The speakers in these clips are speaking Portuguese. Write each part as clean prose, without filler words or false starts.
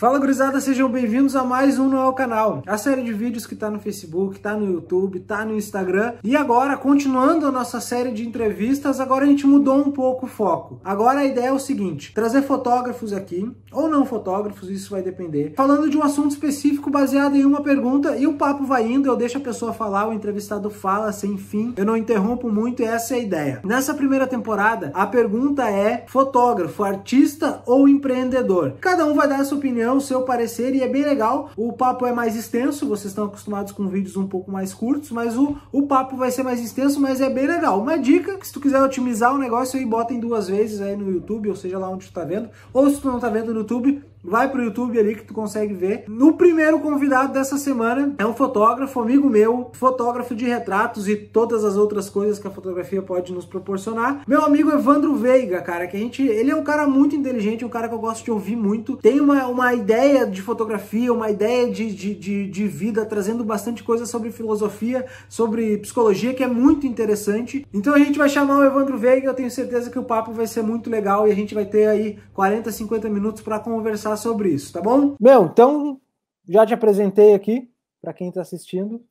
Fala gurizada, sejam bem-vindos a mais um no canal. A série de vídeos que tá no Facebook, tá no YouTube, tá no Instagram. E agora, continuando a nossa série de entrevistas, agora a gente mudou um pouco o foco. Agora a ideia é o seguinte, trazer fotógrafos aqui, ou não fotógrafos, isso vai depender, falando de um assunto específico baseado em uma pergunta, e o papo vai indo, eu deixo a pessoa falar, o entrevistado fala sem fim, eu não interrompo muito, e essa é a ideia. Nessa primeira temporada, a pergunta é: fotógrafo, artista ou empreendedor? Cada um vai dar a sua opinião, o seu parecer, e é bem legal. O papo é mais extenso, vocês estão acostumados com vídeos um pouco mais curtos, mas o papo vai ser mais extenso, mas é bem legal. Uma dica, que se tu quiser otimizar o negócio aí, bota em 2 vezes aí no YouTube, ou seja, lá onde tu tá vendo, ou se tu não tá vendo no YouTube, vai pro YouTube ali que tu consegue ver. No primeiro convidado dessa semana é um fotógrafo, amigo meu, fotógrafo de retratos e todas as outras coisas que a fotografia pode nos proporcionar. Meu amigo Evandro Veiga, cara, ele é um cara muito inteligente, um cara que eu gosto de ouvir muito. Tem uma ideia de fotografia, uma ideia de vida, trazendo bastante coisa sobre filosofia, sobre psicologia, que é muito interessante. Então a gente vai chamar o Evandro Veiga, eu tenho certeza que o papo vai ser muito legal e a gente vai ter aí 40, 50 minutos para conversar sobre isso, tá bom? Meu, então já te apresentei aqui para quem está assistindo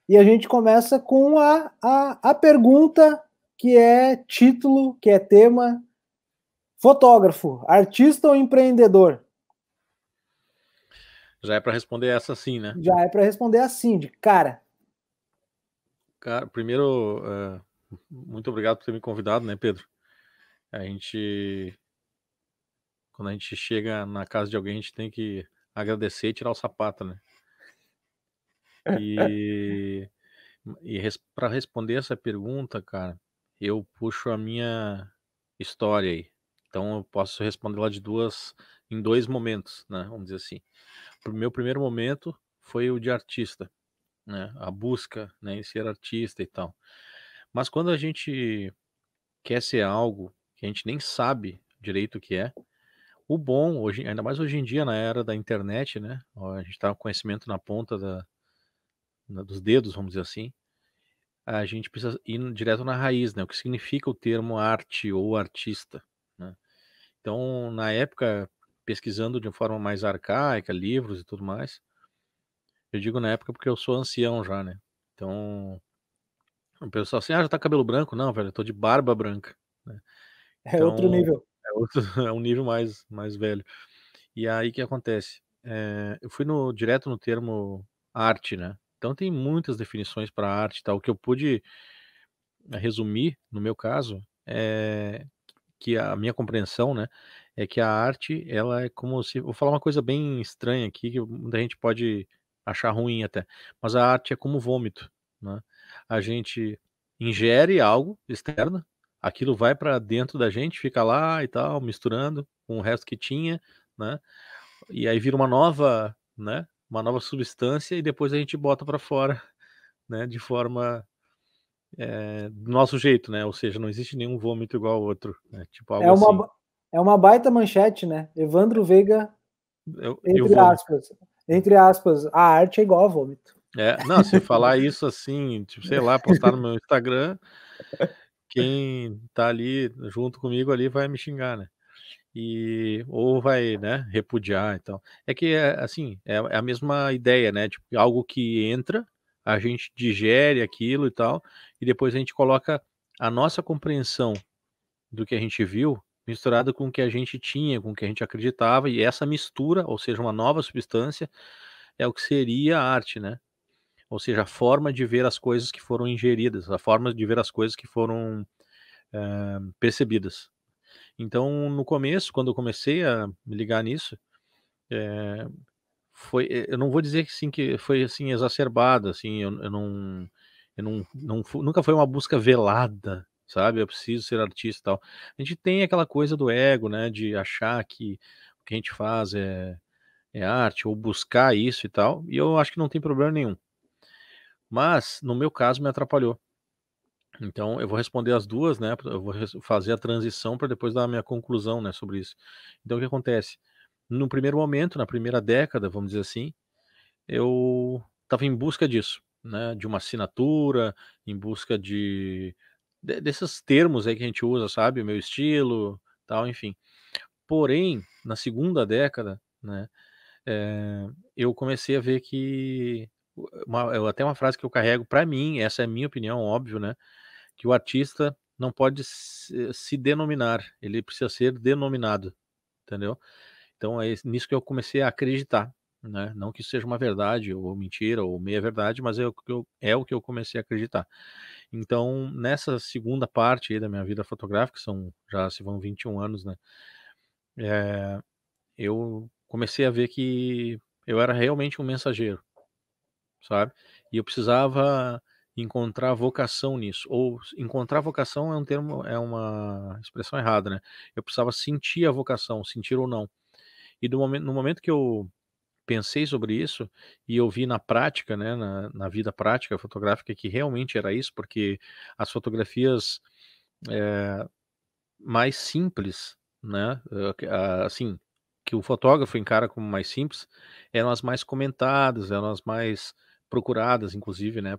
e a gente começa com a pergunta que é título, que é tema: fotógrafo, artista ou empreendedor? Já é para responder essa sim, né? Já é para responder assim, de cara. Cara, primeiro, muito obrigado por ter me convidado, né, Pedro? Quando a gente chega na casa de alguém, a gente tem que agradecer e tirar o sapato, né? E, para responder essa pergunta, cara, eu puxo a minha história aí. Então eu posso responder lá em 2 momentos, né? Vamos dizer assim. O meu primeiro momento foi o de artista, né? A busca, né, em ser artista e tal. Mas quando a gente quer ser algo que a gente nem sabe direito o que é, o bom, hoje, ainda mais hoje em dia, na era da internet, né? A gente tá com conhecimento na ponta dos dedos, vamos dizer assim. A gente precisa ir direto na raiz, né? O que significa o termo arte ou artista, né? Então, na época, pesquisando de forma mais arcaica, livros e tudo mais, eu digo na época porque eu sou ancião já, né? Então, o pessoal assim, já tá cabelo branco? Não, velho, eu tô de barba branca, né? É outro Então, nível. é um nível mais velho. E aí, o que acontece? Eu fui direto no termo arte, né? Então, tem muitas definições para arte e tal. O que eu pude resumir, no meu caso, é que a minha compreensão, né, é que a arte, ela é como se vou falar uma coisa bem estranha aqui, que muita gente pode achar ruim até, mas a arte é como vômito, né? A gente ingere algo externo, aquilo vai para dentro da gente, fica lá e tal, misturando com o resto que tinha, né, e aí vira uma nova, né, uma nova substância e depois a gente bota para fora, né, de forma, do nosso jeito, né, ou seja, não existe nenhum vômito igual ao outro, né, tipo É algo assim. uma, é uma baita manchete, né? Evandro Veiga, Eu vômito. entre aspas, a arte é igual a vômito. Não, se eu falar isso assim, tipo, sei lá, postar no meu Instagram, quem tá ali junto comigo ali vai me xingar, né. Ou vai, né, repudiar, então. É que assim, é a mesma ideia, né, tipo, algo que entra, a gente digere aquilo e tal, e depois a gente coloca a nossa compreensão do que a gente viu, misturado com o que a gente tinha, com o que a gente acreditava, e essa mistura, ou seja, uma nova substância, é o que seria a arte, né. Ou seja, a forma de ver as coisas que foram ingeridas, a forma de ver as coisas que foram, percebidas. Então, no começo, quando eu comecei a me ligar nisso, eh, eu não vou dizer que sim, que foi, assim, exacerbado, assim, eu não nunca foi uma busca velada, sabe, eu preciso ser artista e tal. A gente tem aquela coisa do ego, né, de achar que o que a gente faz é arte, ou buscar isso e tal, e eu acho que não tem problema nenhum. Mas, no meu caso, me atrapalhou. Então eu vou responder as 2, né, eu vou fazer a transição para depois dar a minha conclusão, né, sobre isso. Então o que acontece? No primeiro momento, na primeira década, vamos dizer assim, eu estava em busca disso, né, de uma assinatura, em busca desses termos aí que a gente usa, sabe, o meu estilo, tal, enfim. Porém, na segunda década, né, eu comecei a ver que até uma frase que eu carrego para mim, essa é a minha opinião, óbvio, né, que o artista não pode se denominar, ele precisa ser denominado, entendeu? Então é nisso que eu comecei a acreditar, né, não que isso seja uma verdade ou mentira ou meia verdade, mas é o que eu comecei a acreditar. Então, nessa segunda parte aí da minha vida fotográfica, já se vão 21 anos, né, eh, eu comecei a ver que eu era realmente um mensageiro, sabe. E eu precisava encontrar vocação nisso, ou encontrar vocação é uma expressão errada, né. Eu precisava sentir a vocação, sentir ou não. E no momento que eu pensei sobre isso, e eu vi na prática, né, na vida prática fotográfica que realmente era isso, porque as fotografias, eh, mais simples, né, assim, que o fotógrafo encara como mais simples, eram as mais comentadas, eram as mais procuradas inclusive, né,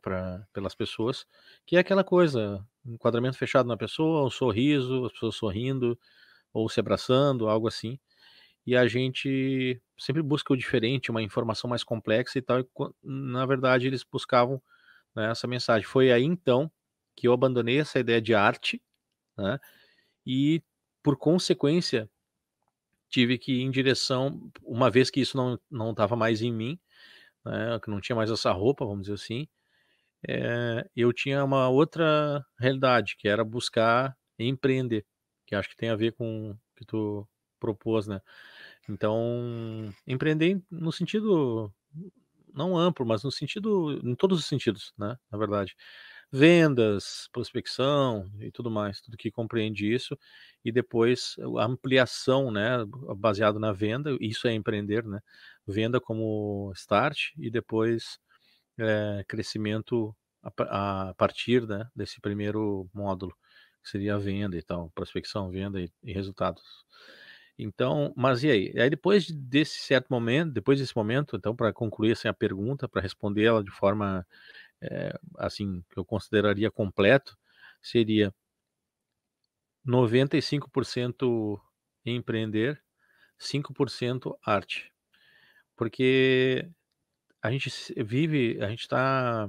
pelas pessoas, que é aquela coisa, enquadramento fechado na pessoa, um sorriso, as pessoas sorrindo, ou se abraçando, algo assim. E a gente sempre busca o diferente, uma informação mais complexa e tal, e na verdade eles buscavam, né, essa mensagem. Foi aí então que eu abandonei essa ideia de arte, né, e por consequência tive que ir em direção, uma vez que isso não estava mais em mim, né, que não tinha mais essa roupa, vamos dizer assim, eu tinha uma outra realidade, que era buscar empreender, que acho que tem a ver com o que tu propôs, né. Então, empreender no sentido não amplo, mas no sentido em todos os sentidos, né, na verdade. Vendas, prospecção e tudo mais, tudo que compreende isso, e depois a ampliação, né, baseado na venda, isso é empreender, né. Venda como start e depois, crescimento a partir, né, desse primeiro módulo, que seria a venda e tal, prospecção, venda e resultados. Então, mas e aí? Aí depois desse momento, então, para concluir, assim, a pergunta, para responder ela de forma, assim, que eu consideraria completo, seria 95% empreender, 5% arte. Porque a gente está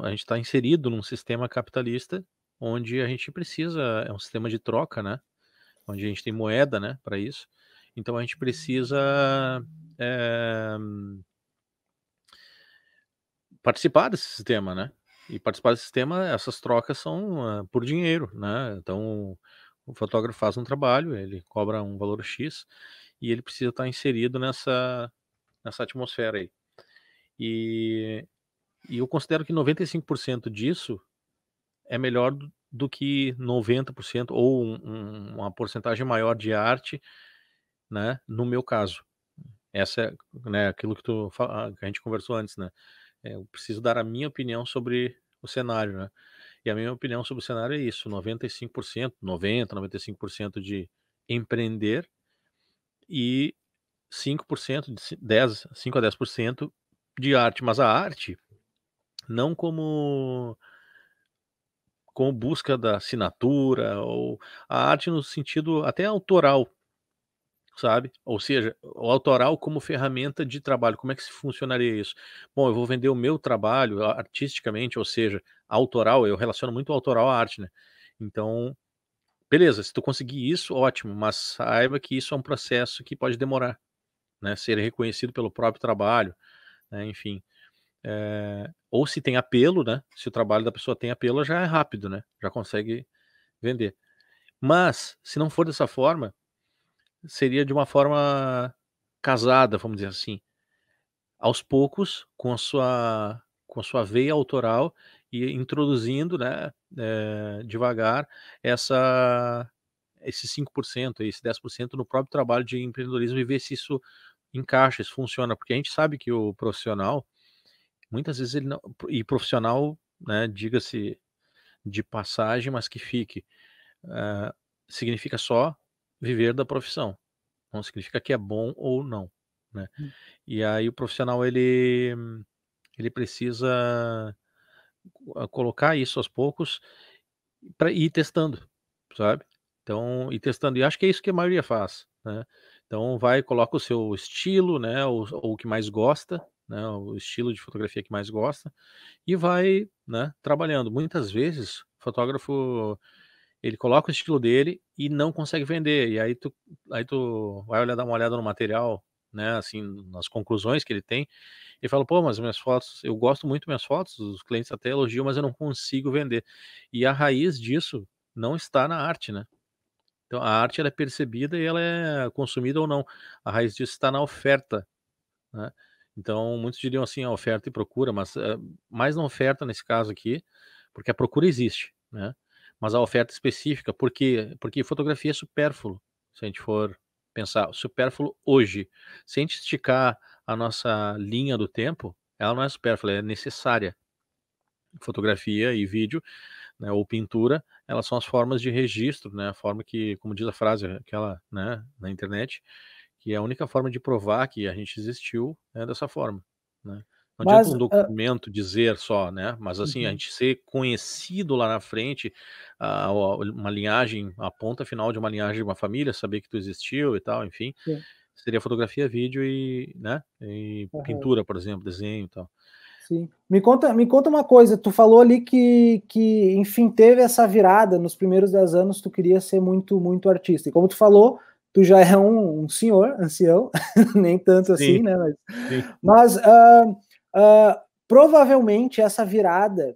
a gente está inserido num sistema capitalista, onde a gente precisa é um sistema de troca, né, onde a gente tem moeda, né, para isso. Então a gente precisa, eh, participar desse sistema, né. E participar desse sistema, essas trocas são, por dinheiro, né. Então o fotógrafo faz um trabalho, ele cobra um valor X, e ele precisa estar inserido nessa atmosfera aí. E e eu considero que 95% disso é melhor do que 90% ou uma porcentagem maior de arte, né, no meu caso. Essa é, né, aquilo que a gente conversou antes, né. Eu preciso dar a minha opinião sobre o cenário, né. E a minha opinião sobre o cenário é isso, 95%, 95% de empreender e 5% de 5 a 10% de arte. Mas a arte, não como busca da assinatura ou a arte no sentido até autoral, sabe. Ou seja, o autoral como ferramenta de trabalho, como é que se funcionaria isso? Bom, eu vou vender o meu trabalho artisticamente, ou seja, autoral, eu relaciono muito o autoral à arte, né. Então, beleza, se tu conseguir isso, ótimo, mas saiba que isso é um processo que pode demorar, né, ser reconhecido pelo próprio trabalho, né, enfim. Ou se tem apelo, né, se o trabalho da pessoa tem apelo, já é rápido, né, já consegue vender. Mas, se não for dessa forma, seria de uma forma casada, vamos dizer assim, aos poucos, com a sua veia autoral e introduzindo, né, devagar essa esses 5% esse 10% no próprio trabalho de empreendedorismo e ver se isso encaixa, se funciona, porque a gente sabe que o profissional, muitas vezes ele não profissional, né, diga-se de passagem, mas que fique, hã, significa só viver da profissão, não significa que é bom ou não, né. E aí o profissional ele precisa colocar isso aos poucos para ir testando, sabe. Então ir testando, e acho que é isso que a maioria faz, né. Então vai, coloca o seu estilo, né, ou o que mais gosta, né, o estilo de fotografia que mais gosta, e vai, né, trabalhando. Muitas vezes, o fotógrafo, ele coloca o estilo dele e não consegue vender, e aí tu vai olhar dar uma olhada no material, né, assim, nas conclusões que ele tem, e fala: "Pô, mas minhas fotos eu gosto muito das minhas fotos, os clientes até elogiam, mas eu não consigo vender". E a raiz disso não está na arte, né. Então a arte ela é percebida e ela é consumida ou não. A raiz disso está na oferta, né. Então muitos diriam assim: "A oferta e procura", mas, mais na oferta nesse caso aqui, porque a procura existe, né, mas a oferta específica, por quê? Porque fotografia é supérfluo, se a gente for pensar, supérfluo hoje. Se a gente esticar a nossa linha do tempo, ela não é supérflua, ela é necessária. Fotografia e vídeo, né, ou pintura, elas são as formas de registro, né, a forma que, como diz a frase aquela, né, na internet, que é a única forma de provar que a gente existiu é dessa forma, né. Não adianta Mas, um documento dizer só, né, mas assim, a uhum, gente ser conhecido lá na frente, uma linhagem, a ponta final de uma linhagem de uma família, saber que tu existiu e tal, enfim, sim, seria fotografia, vídeo e, né, e aham. pintura, por exemplo, desenho e tal. Sim. Me conta uma coisa, tu falou ali que, enfim, teve essa virada, nos primeiros 10 anos tu queria ser muito, muito artista, e como tu falou, tu já é um senhor, ancião, nem tanto Sim, assim, né, sim. mas provavelmente essa virada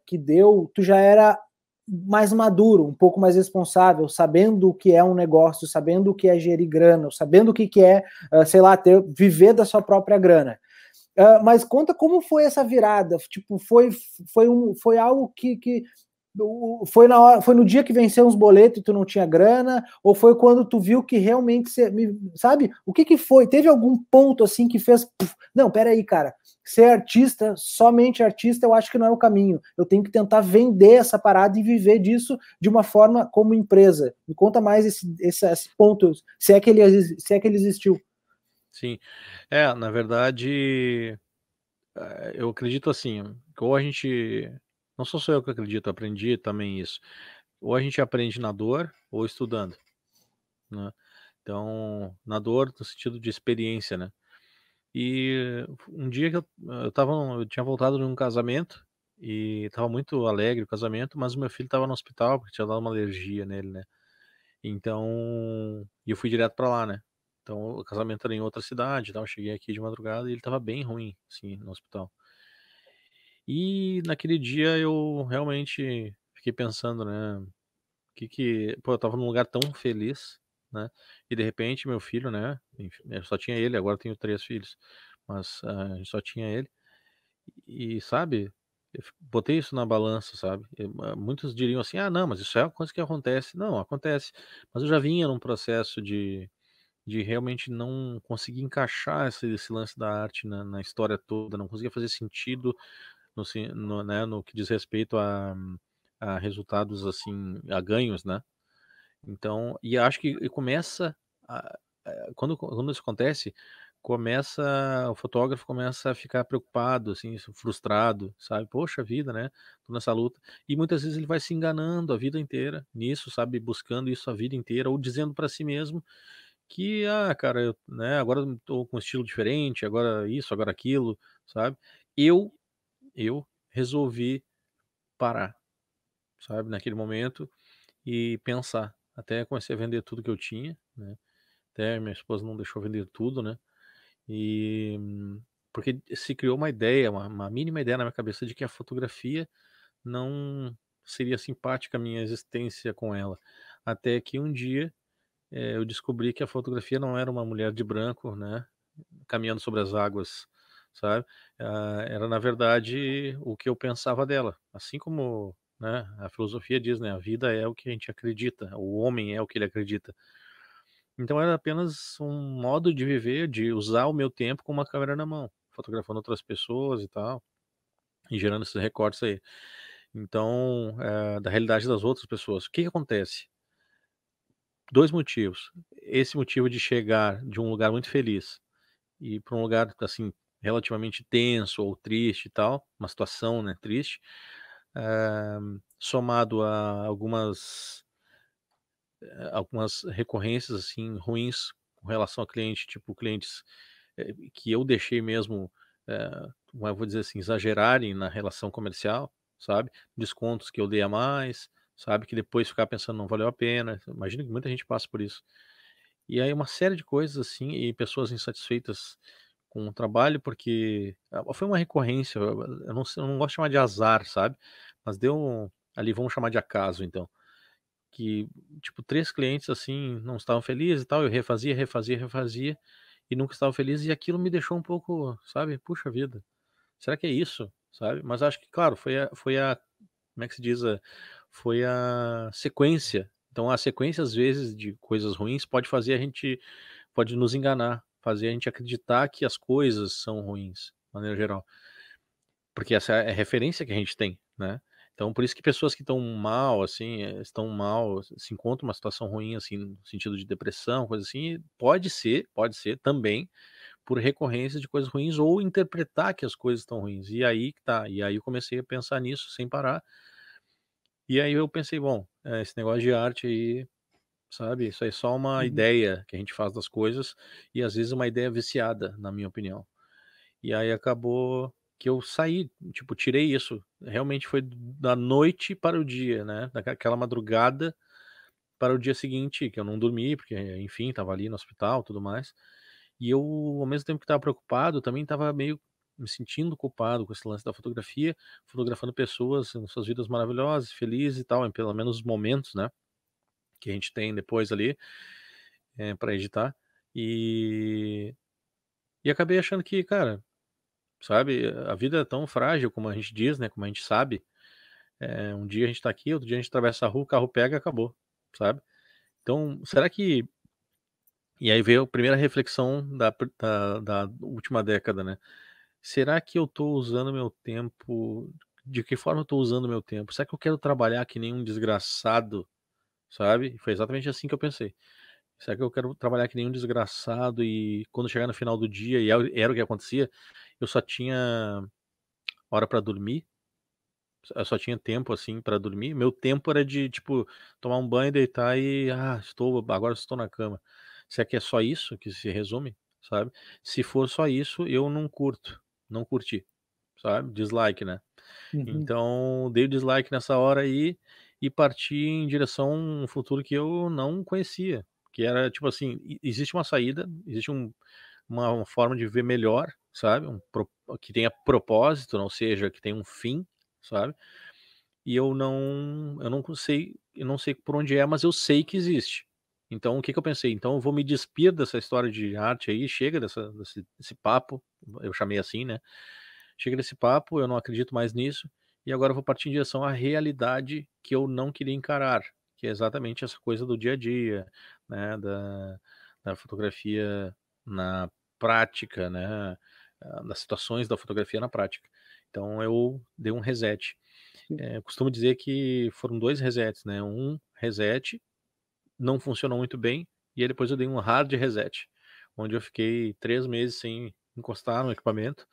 que deu, tu já era mais maduro, um pouco mais responsável, sabendo o que é um negócio, sabendo o que é gerir grana, sabendo o que é, sei lá, viver da sua própria grana. Mas conta como foi essa virada. Tipo, foi algo que foi na hora, foi no dia que venceu uns boletos e tu não tinha grana, ou foi quando tu viu que realmente sabe? O que foi? Teve algum ponto assim que fez, não, peraí, cara, ser artista, somente artista, eu acho que não é o caminho. Eu tenho que tentar vender essa parada e viver disso de uma forma como empresa. Me conta mais esse ponto, se é que ele existiu. Sim. É, na verdade, eu acredito assim, que ou a gente não sou só eu que acredito, eu aprendi também isso. Ou a gente aprende na dor ou estudando, né. Então, na dor no sentido de experiência, né. E um dia que eu tinha voltado de um casamento, e estava muito alegre o casamento, mas o meu filho estava no hospital, porque tinha dado uma alergia nele, né. Então, e eu fui direto pra lá, né. Então o casamento era em outra cidade e tal, eu cheguei aqui de madrugada e ele estava bem ruim, assim, no hospital. E naquele dia eu realmente fiquei pensando, né, pô, eu estava num lugar tão feliz, né, e de repente meu filho, né, enfim, eu só tinha ele, agora eu tenho 3 filhos, mas, só tinha ele, e sabe, botei isso na balança, sabe. Muitos diriam assim: "Ah não, mas isso é uma coisa que acontece". Não, acontece, mas eu já vinha num processo de realmente não conseguir encaixar esse lance da arte na história toda, não conseguia fazer sentido né, no que diz respeito a resultados, assim, a ganhos, né. Então e acho que e começa quando isso acontece, o fotógrafo começa a ficar preocupado, assim, frustrado, sabe, "Poxa vida, né, tô nessa luta", e muitas vezes ele vai se enganando a vida inteira nisso, sabe, buscando isso a vida inteira ou dizendo para si mesmo que: "Ah, cara, eu, né, agora eu tô com um estilo diferente, agora isso, agora aquilo", sabe. Eu eu resolvi parar, sabe, naquele momento e pensar. Até comecei a vender tudo que eu tinha, né, até minha esposa não deixou vender tudo, né, e porque se criou uma ideia, uma mínima ideia na minha cabeça de que a fotografia não seria simpática a minha existência com ela. Até que um dia, eu descobri que a fotografia não era uma mulher de branco, né, caminhando sobre as águas, sabe. Era na verdade o que eu pensava dela, assim como, né, a filosofia diz, né, a vida é o que a gente acredita, o homem é o que ele acredita. Então era apenas um modo de viver, de usar o meu tempo com uma câmera na mão, fotografando outras pessoas e tal, e gerando esses recortes aí. Então, da realidade das outras pessoas. O que que acontece? 2 motivos. Esse motivo de chegar de um lugar muito feliz e para um lugar, assim, relativamente tenso ou triste e tal, uma situação, né, triste, somado a algumas recorrências, assim, ruins com relação a cliente, tipo, clientes que eu deixei mesmo, como eu vou dizer assim, exagerarem na relação comercial, sabe? Descontos que eu dei a mais, sabe? Que depois ficar pensando não valeu a pena. Imagino que muita gente passa por isso. E aí uma série de coisas assim, e pessoas insatisfeitas com o trabalho, porque foi uma recorrência, eu não sei, eu não gosto de chamar de azar, sabe? Mas deu ali, vamos chamar de acaso então, que tipo 3 clientes assim não estavam felizes e tal, eu refazia, refazia, refazia e nunca estavam felizes e aquilo me deixou um pouco, sabe? Puxa vida, será que é isso, sabe? Mas acho que claro, foi a como é que se diz? Foi a sequência. Então a sequência, às vezes, de coisas ruins pode nos enganar, fazer a gente acreditar que as coisas são ruins, de maneira geral. Porque essa é a referência que a gente tem, né. Então por isso que pessoas que estão mal, assim, estão mal, se encontram uma situação ruim, assim, no sentido de depressão, coisa assim, pode ser também por recorrência de coisas ruins ou interpretar que as coisas estão ruins. E aí que tá, e aí eu comecei a pensar nisso sem parar e aí eu pensei: "Bom, esse negócio de arte aí, sabe, isso aí é só uma Uhum. ideia que a gente faz das coisas, e às vezes uma ideia viciada, na minha opinião". E aí acabou que eu saí, tipo, tirei isso. Realmente foi da noite para o dia, né, daquela madrugada para o dia seguinte, que eu não dormi, porque, enfim, estava ali no hospital, tudo mais. E eu, ao mesmo tempo que estava preocupado, também estava meio me sentindo culpado com esse lance da fotografia, fotografando pessoas em suas vidas maravilhosas, felizes e tal, em pelo menos os momentos, né, que a gente tem depois ali, pra editar. E e acabei achando que, cara, sabe, a vida é tão frágil como a gente diz, né, como a gente sabe, um dia a gente tá aqui, outro dia a gente atravessa a rua, o carro pega, acabou, sabe. Então, será que e aí veio a primeira reflexão da última década, né. Será que eu tô usando meu tempo de que forma eu tô usando meu tempo? Será que eu quero trabalhar que nem um desgraçado, sabe? Foi exatamente assim que eu pensei. Será que eu quero trabalhar que nem um desgraçado e quando chegar no final do dia, e era o que acontecia, eu só tinha hora pra dormir, eu só tinha tempo, assim, pra dormir. Meu tempo era de, tipo, tomar um banho, deitar e: "Ah, agora estou na cama". Será que é só isso que se resume, sabe? Se for só isso, eu não curto, não curti, sabe? Dislike, né? Uhum. Então, dei o dislike nessa hora aí e parti em direção a um futuro que eu não conhecia, que era tipo assim, existe uma saída, existe uma forma de viver melhor, sabe, que tenha propósito, ou seja, que tenha um fim, sabe, e eu não sei por onde é, mas eu sei que existe. Então o que que eu pensei? Então eu vou me despir dessa história de arte aí, chega desse papo, eu chamei assim, né, chega desse papo, eu não acredito mais nisso, e agora eu vou partir em direção à realidade que eu não queria encarar, que é exatamente essa coisa do dia a dia, né, da fotografia na prática, né, das situações da fotografia na prática. Então eu dei um reset. Sim. Eu costumo dizer que foram 2 resets, né, um reset não funcionou muito bem, e aí depois eu dei um hard reset, onde eu fiquei 3 meses sem encostar no equipamento,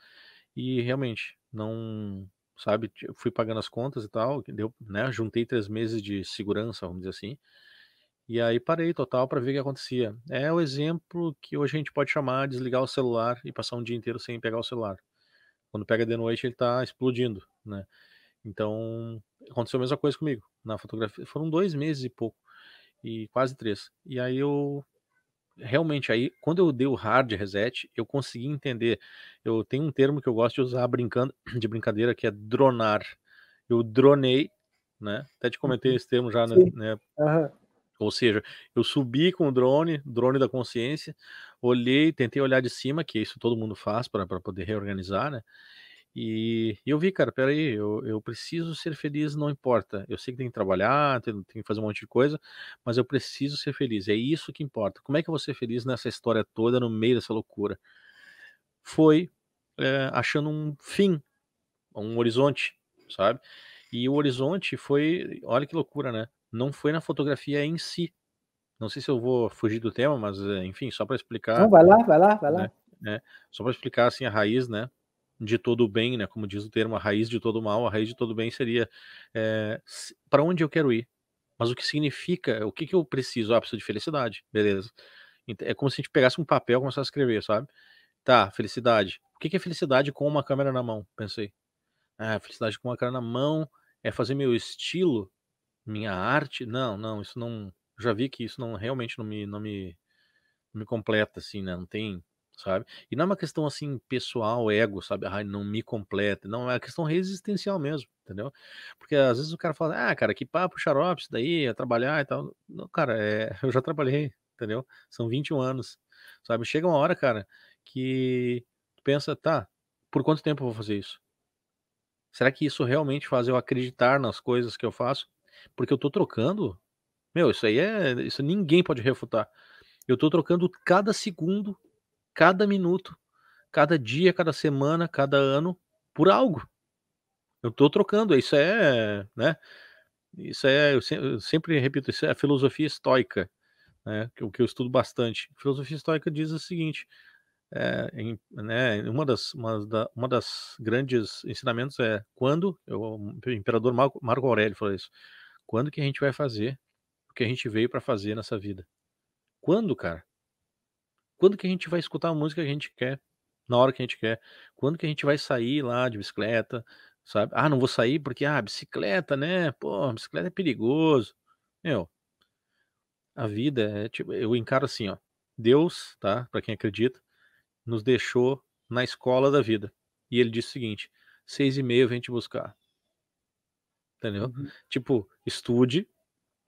e realmente, não sabe, eu fui pagando as contas e tal, que deu, né, juntei 3 meses de segurança, vamos dizer assim, e aí parei total para ver o que acontecia. É o exemplo que hoje a gente pode chamar de desligar o celular e passar um dia inteiro sem pegar o celular. Quando pega de noite ele tá explodindo, né. Então, aconteceu a mesma coisa comigo, na fotografia foram 2 meses e pouco, e quase 3. E aí eu realmente, aí, quando eu dei o hard reset, eu consegui entender. Eu tenho um termo que eu gosto de usar brincando de brincadeira, que é dronar. Eu dronei, né, até te comentei Uhum. esse termo já, Sim. né, Aham. ou seja, eu subi com o drone da consciência, olhei, tentei olhar de cima, que isso todo mundo faz para poder reorganizar, né, e eu vi, cara, espera aí, eu preciso ser feliz, não importa. Eu sei que tem que trabalhar, tenho que fazer um monte de coisa, mas eu preciso ser feliz, é isso que importa. Como é que eu vou ser feliz nessa história toda, no meio dessa loucura? Foi, achando um fim, um horizonte, sabe. E o horizonte foi, olha que loucura, né, não foi na fotografia em si. Não sei se eu vou fugir do tema, mas, enfim, só para Não, explicar, vai lá, vai lá, vai né, lá. só para explicar, assim, a raiz, né, de todo o bem, né, como diz o termo, a raiz de todo o mal, a raiz de todo o bem seria, para onde eu quero ir, mas o que significa, o que que eu preciso? Ah, preciso de felicidade, beleza. É como se a gente pegasse um papel e começasse a escrever, sabe? Tá, felicidade. O que que é felicidade com uma câmera na mão? Pensei. Ah, felicidade com uma câmera na mão é fazer meu estilo, minha arte. Não, não, isso não. Já vi que isso não realmente não me completa, assim, né? Não tem, sabe? E não é uma questão assim pessoal, ego, sabe? Ai, não me completa. Não, é uma questão resistencial mesmo, entendeu? Porque às vezes o cara fala, ah, cara, que papo xarope, isso daí, é trabalhar e tal. Não, cara, eu já trabalhei, entendeu? São 21 anos, sabe? Chega uma hora, cara, que tu pensa, tá, por quanto tempo eu vou fazer isso? Será que isso realmente faz eu acreditar nas coisas que eu faço? Porque eu tô trocando, meu, isso ninguém pode refutar. Eu tô trocando cada segundo, cada minuto, cada dia, cada semana, cada ano por algo. Eu tô trocando, isso é, né, eu sempre repito, isso é a filosofia estoica, né, que eu estudo bastante. A filosofia estoica diz o seguinte, né, uma das grandes ensinamentos é o imperador Marco Aurélio falou isso: "Quando que a gente vai fazer o que a gente veio pra fazer nessa vida?". Quando, cara? Quando que a gente vai escutar a música que a gente quer, na hora que a gente quer? Quando que a gente vai sair lá de bicicleta, sabe? "Ah, não vou sair porque, bicicleta, né, pô, bicicleta é perigoso". Meu, a vida é tipo eu encaro assim, ó, Deus, tá, pra quem acredita, nos deixou na escola da vida. E ele disse o seguinte: 6h30 eu venho te buscar, entendeu? Uhum. Tipo, estude,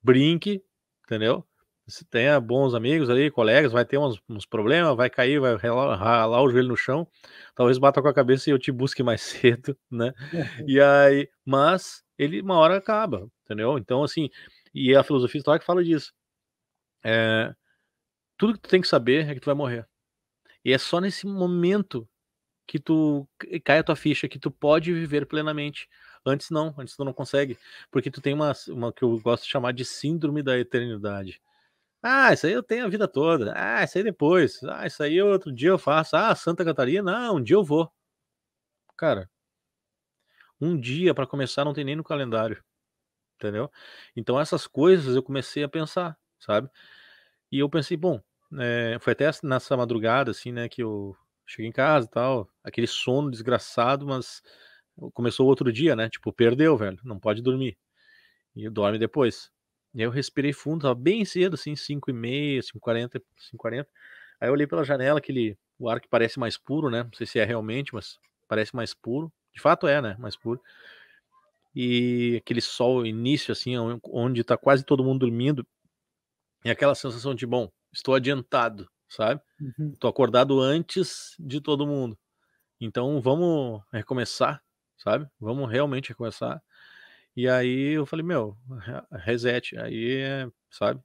brinque, entendeu? Você tenha bons amigos ali, colegas, vai ter uns problemas, vai cair, vai ralar o joelho no chão, talvez bata com a cabeça e eu te busque mais cedo, né. E aí mas ele uma hora acaba, entendeu. Então assim, e a filosofia estoica fala disso, eh, tudo que tu tem que saber é que tu vai morrer. E é só nesse momento que cai a tua ficha que tu pode viver plenamente. Antes não, antes tu não consegue, porque tu tem uma que eu gosto de chamar de síndrome da eternidade. "Ah, isso aí eu tenho a vida toda. Ah, isso aí depois. Ah, isso aí outro dia eu faço. Ah, Santa Catarina, não, um dia eu vou". Cara, um dia pra começar não tem nem no calendário, entendeu? Então essas coisas eu comecei a pensar, sabe? E eu pensei: "Bom", foi até nessa madrugada, assim, né, que eu cheguei em casa e tal, aquele sono desgraçado, mas começou outro dia, né, tipo, perdeu, velho, não pode dormir, e dorme depois. E aí eu respirei fundo, estava bem cedo, assim, 5h30, 5h40. Aí eu olhei pela janela, o ar que parece mais puro, né, não sei se é realmente, mas parece mais puro. De fato é, né, mais puro. E aquele sol início, assim, onde tá quase todo mundo dormindo, e aquela sensação de: "Bom, estou adiantado", sabe. Uhum. Tô acordado antes de todo mundo, então vamos recomeçar, sabe, vamos realmente recomeçar. E aí eu falei: "Meu, reset", aí, sabe.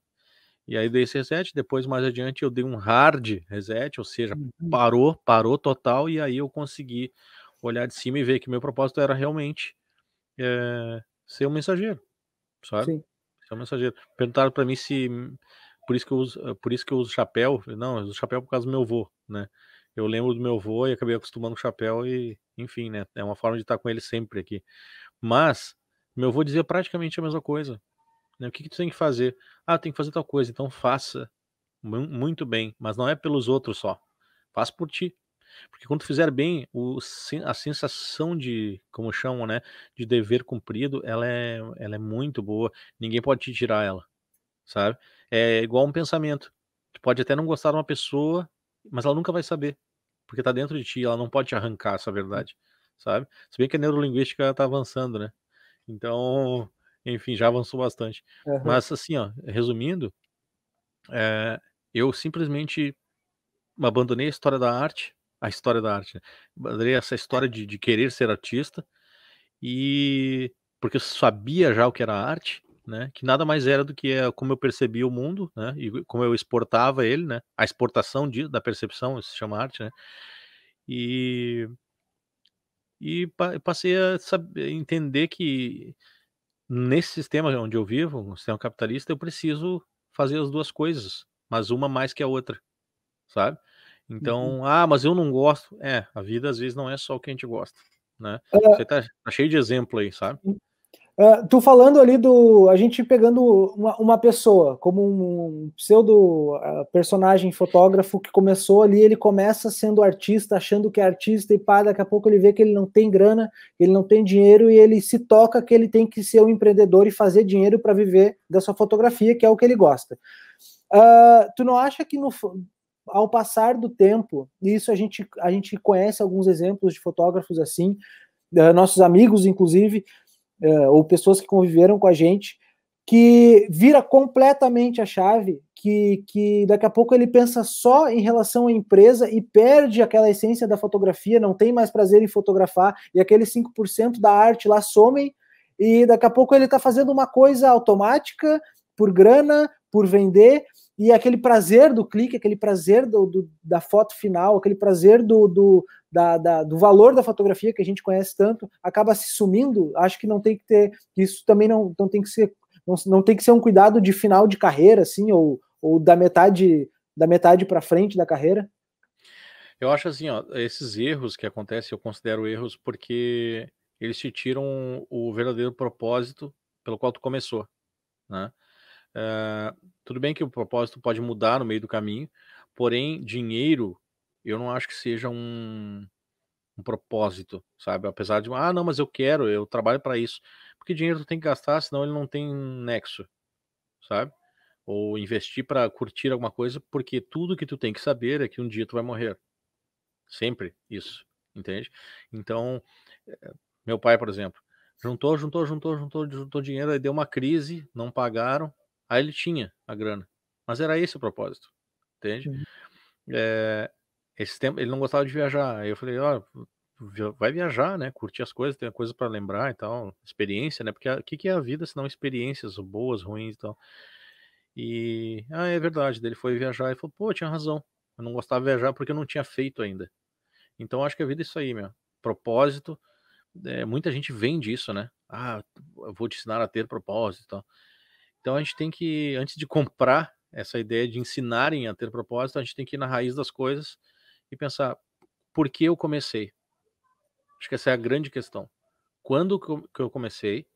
E aí dei esse reset, depois mais adiante eu dei um hard reset, ou seja, Uhum. parou total, e aí eu consegui olhar de cima e ver que meu propósito era realmente, ser um mensageiro, sabe, Sim. ser um mensageiro. Perguntaram pra mim se por isso que eu uso chapéu, eu falei: "Não, eu uso chapéu por causa do meu vô", né. Eu lembro do meu vô e acabei acostumando com o chapéu e, enfim, né, é uma forma de estar com ele sempre aqui. Mas, meu avô dizia praticamente a mesma coisa, né: "O que que tu tem que fazer?". "Ah, tem que fazer tal coisa", então faça muito bem, mas não é pelos outros só, faz por ti. Porque quando tu fizer bem, a sensação de, como chamam, né, de dever cumprido, ela é muito boa, ninguém pode te tirar ela, sabe. É igual um pensamento, tu pode até não gostar de uma pessoa, mas ela nunca vai saber, porque tá dentro de ti, ela não pode te arrancar essa verdade, sabe. Se bem que a neurolinguística tá avançando, né, então, enfim, já avançou bastante. Aham. Mas assim, ó, resumindo, eu simplesmente abandonei a história da arte, né, abandonei essa história de querer ser artista, e porque eu sabia já o que era arte, né, que nada mais era do que, como eu percebia o mundo, né, e como eu exportava ele, né, a exportação da percepção, isso se chama arte, né, e passei a entender que nesse sistema onde eu vivo, um sistema capitalista, eu preciso fazer as 2 coisas, mas uma mais que a outra, sabe. Uhum. Então: mas eu não gosto". A vida às vezes não é só o que a gente gosta, né. Isso aí Hã, tá cheio de exemplo aí, sabe. Tu falando ali a gente pegando uma pessoa como um pseudo personagem fotógrafo que começou ali, ele começa sendo artista, achando que é artista e pá, daqui a pouco ele vê que ele não tem grana, ele não tem dinheiro e ele se toca que ele tem que ser um empreendedor e fazer dinheiro para viver da sua fotografia, que é o que ele gosta. Tu não acha que ao passar do tempo, e isso a gente conhece alguns exemplos de fotógrafos assim, nossos amigos inclusive, ou pessoas que conviveram com a gente, que vira completamente a chave, que daqui a pouco ele pensa só em relação à empresa e perde aquela essência da fotografia, não tem mais prazer em fotografar, e aqueles 5% da arte lá somem, e daqui a pouco ele está fazendo uma coisa automática, por grana, por vender, e aquele prazer do clique, aquele prazer da foto final, aquele prazer do valor da fotografia que a gente conhece tanto, acaba se sumindo. Acho que não tem que ter, isso também não tem que ser, não tem que ser um cuidado de final de carreira, assim, ou da metade para frente da carreira. Eu acho assim, ó, esses erros que acontecem, eu considero erros porque eles te tiram o verdadeiro propósito pelo qual tu começou, né? Tudo bem que o propósito pode mudar no meio do caminho, porém, dinheiro, eu não acho que seja um propósito, sabe? Apesar de, não, mas eu trabalho para isso. Porque dinheiro tu tem que gastar, senão ele não tem nexo, sabe? Ou investir para curtir alguma coisa, porque tudo que tu tem que saber é que um dia tu vai morrer. Sempre isso, entende? Então, meu pai, por exemplo, juntou dinheiro, aí deu uma crise, não pagaram, aí ele tinha a grana. Mas era esse o propósito, entende? Uhum. Esse tempo, ele não gostava de viajar. Aí eu falei, ó, vai viajar, né? Curtir as coisas, tem coisa para lembrar e tal, experiência, né? Porque o que que é a vida se não experiências boas, ruins e tal. E, é verdade, dele foi viajar e falou, pô, tinha razão. Eu não gostava de viajar porque eu não tinha feito ainda. Então acho que a vida é isso aí, meu. Propósito, muita gente vende isso, né? Eu vou te ensinar a ter propósito e tal. Então a gente tem que, antes de comprar essa ideia de ensinarem a ter propósito, a gente tem que ir na raiz das coisas e pensar, por que eu comecei? Acho que essa é a grande questão. Quando que eu comecei,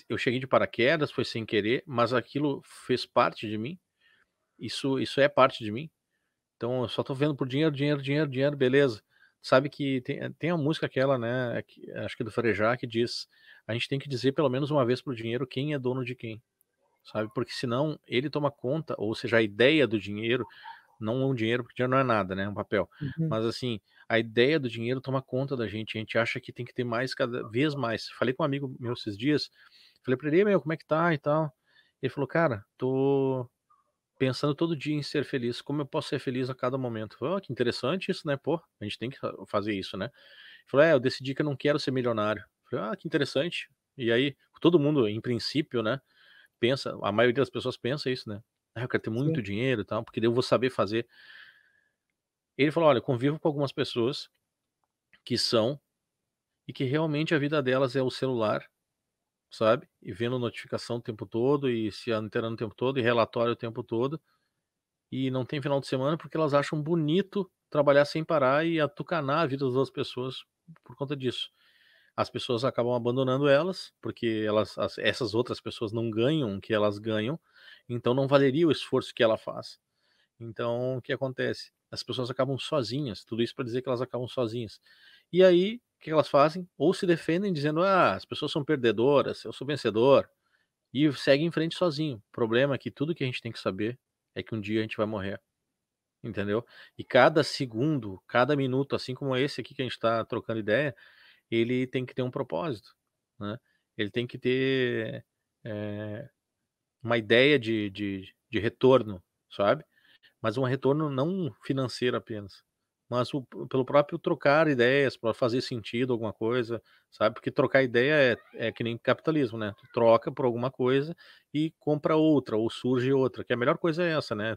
eu cheguei de paraquedas, foi sem querer, mas aquilo fez parte de mim, isso é parte de mim. Então eu só tô vendo por dinheiro, dinheiro, dinheiro, dinheiro, beleza. Sabe que tem a música aquela, né, acho que é do Frejá, que diz, a gente tem que dizer pelo menos uma vez pro dinheiro quem é dono de quem, sabe? Porque senão ele toma conta, ou seja, a ideia do dinheiro, não um dinheiro, porque dinheiro não é nada, né, é um papel. Uhum. Mas assim, a ideia do dinheiro toma conta da gente, a gente acha que tem que ter mais cada vez mais. Falei com um amigo meu esses dias, falei pra ele, meu, como é que tá e tal. Ele falou, cara, tô pensando todo dia em ser feliz, como eu posso ser feliz a cada momento. Eu falei, que interessante isso, né? Pô, a gente tem que fazer isso, né? Ele falou, eu decidi que eu não quero ser milionário. Eu falei, que interessante. E aí, todo mundo, em princípio, né, pensa, a maioria das pessoas pensa isso, né? Eu quero ter muito Sim. dinheiro e tal, porque daí eu vou saber fazer. Ele falou, olha, eu convivo com algumas pessoas que são, e que realmente a vida delas é o celular, sabe? E vendo notificação o tempo todo, e se antenando o tempo todo, e relatório o tempo todo, e não tem final de semana porque elas acham bonito trabalhar sem parar e atucanar a vida das outras pessoas por conta disso. As pessoas acabam abandonando elas, porque essas outras pessoas não ganham o que elas ganham, então não valeria o esforço que ela faz. Então, o que acontece? As pessoas acabam sozinhas, tudo isso para dizer que elas acabam sozinhas. E aí, o que elas fazem? Ou se defendem dizendo, as pessoas são perdedoras, eu sou vencedor, e seguem em frente sozinho. O problema é que tudo que a gente tem que saber é que um dia a gente vai morrer. Entendeu? E cada segundo, cada minuto, assim como esse aqui que a gente está trocando ideia, ele tem que ter um propósito, né? Ele tem que ter uma ideia de retorno, sabe? Mas um retorno não financeiro apenas, mas pelo próprio trocar ideias, para fazer sentido alguma coisa, sabe? Porque trocar ideia é que nem capitalismo, né? Tu troca por alguma coisa e compra outra, ou surge outra, que a melhor coisa é essa, né?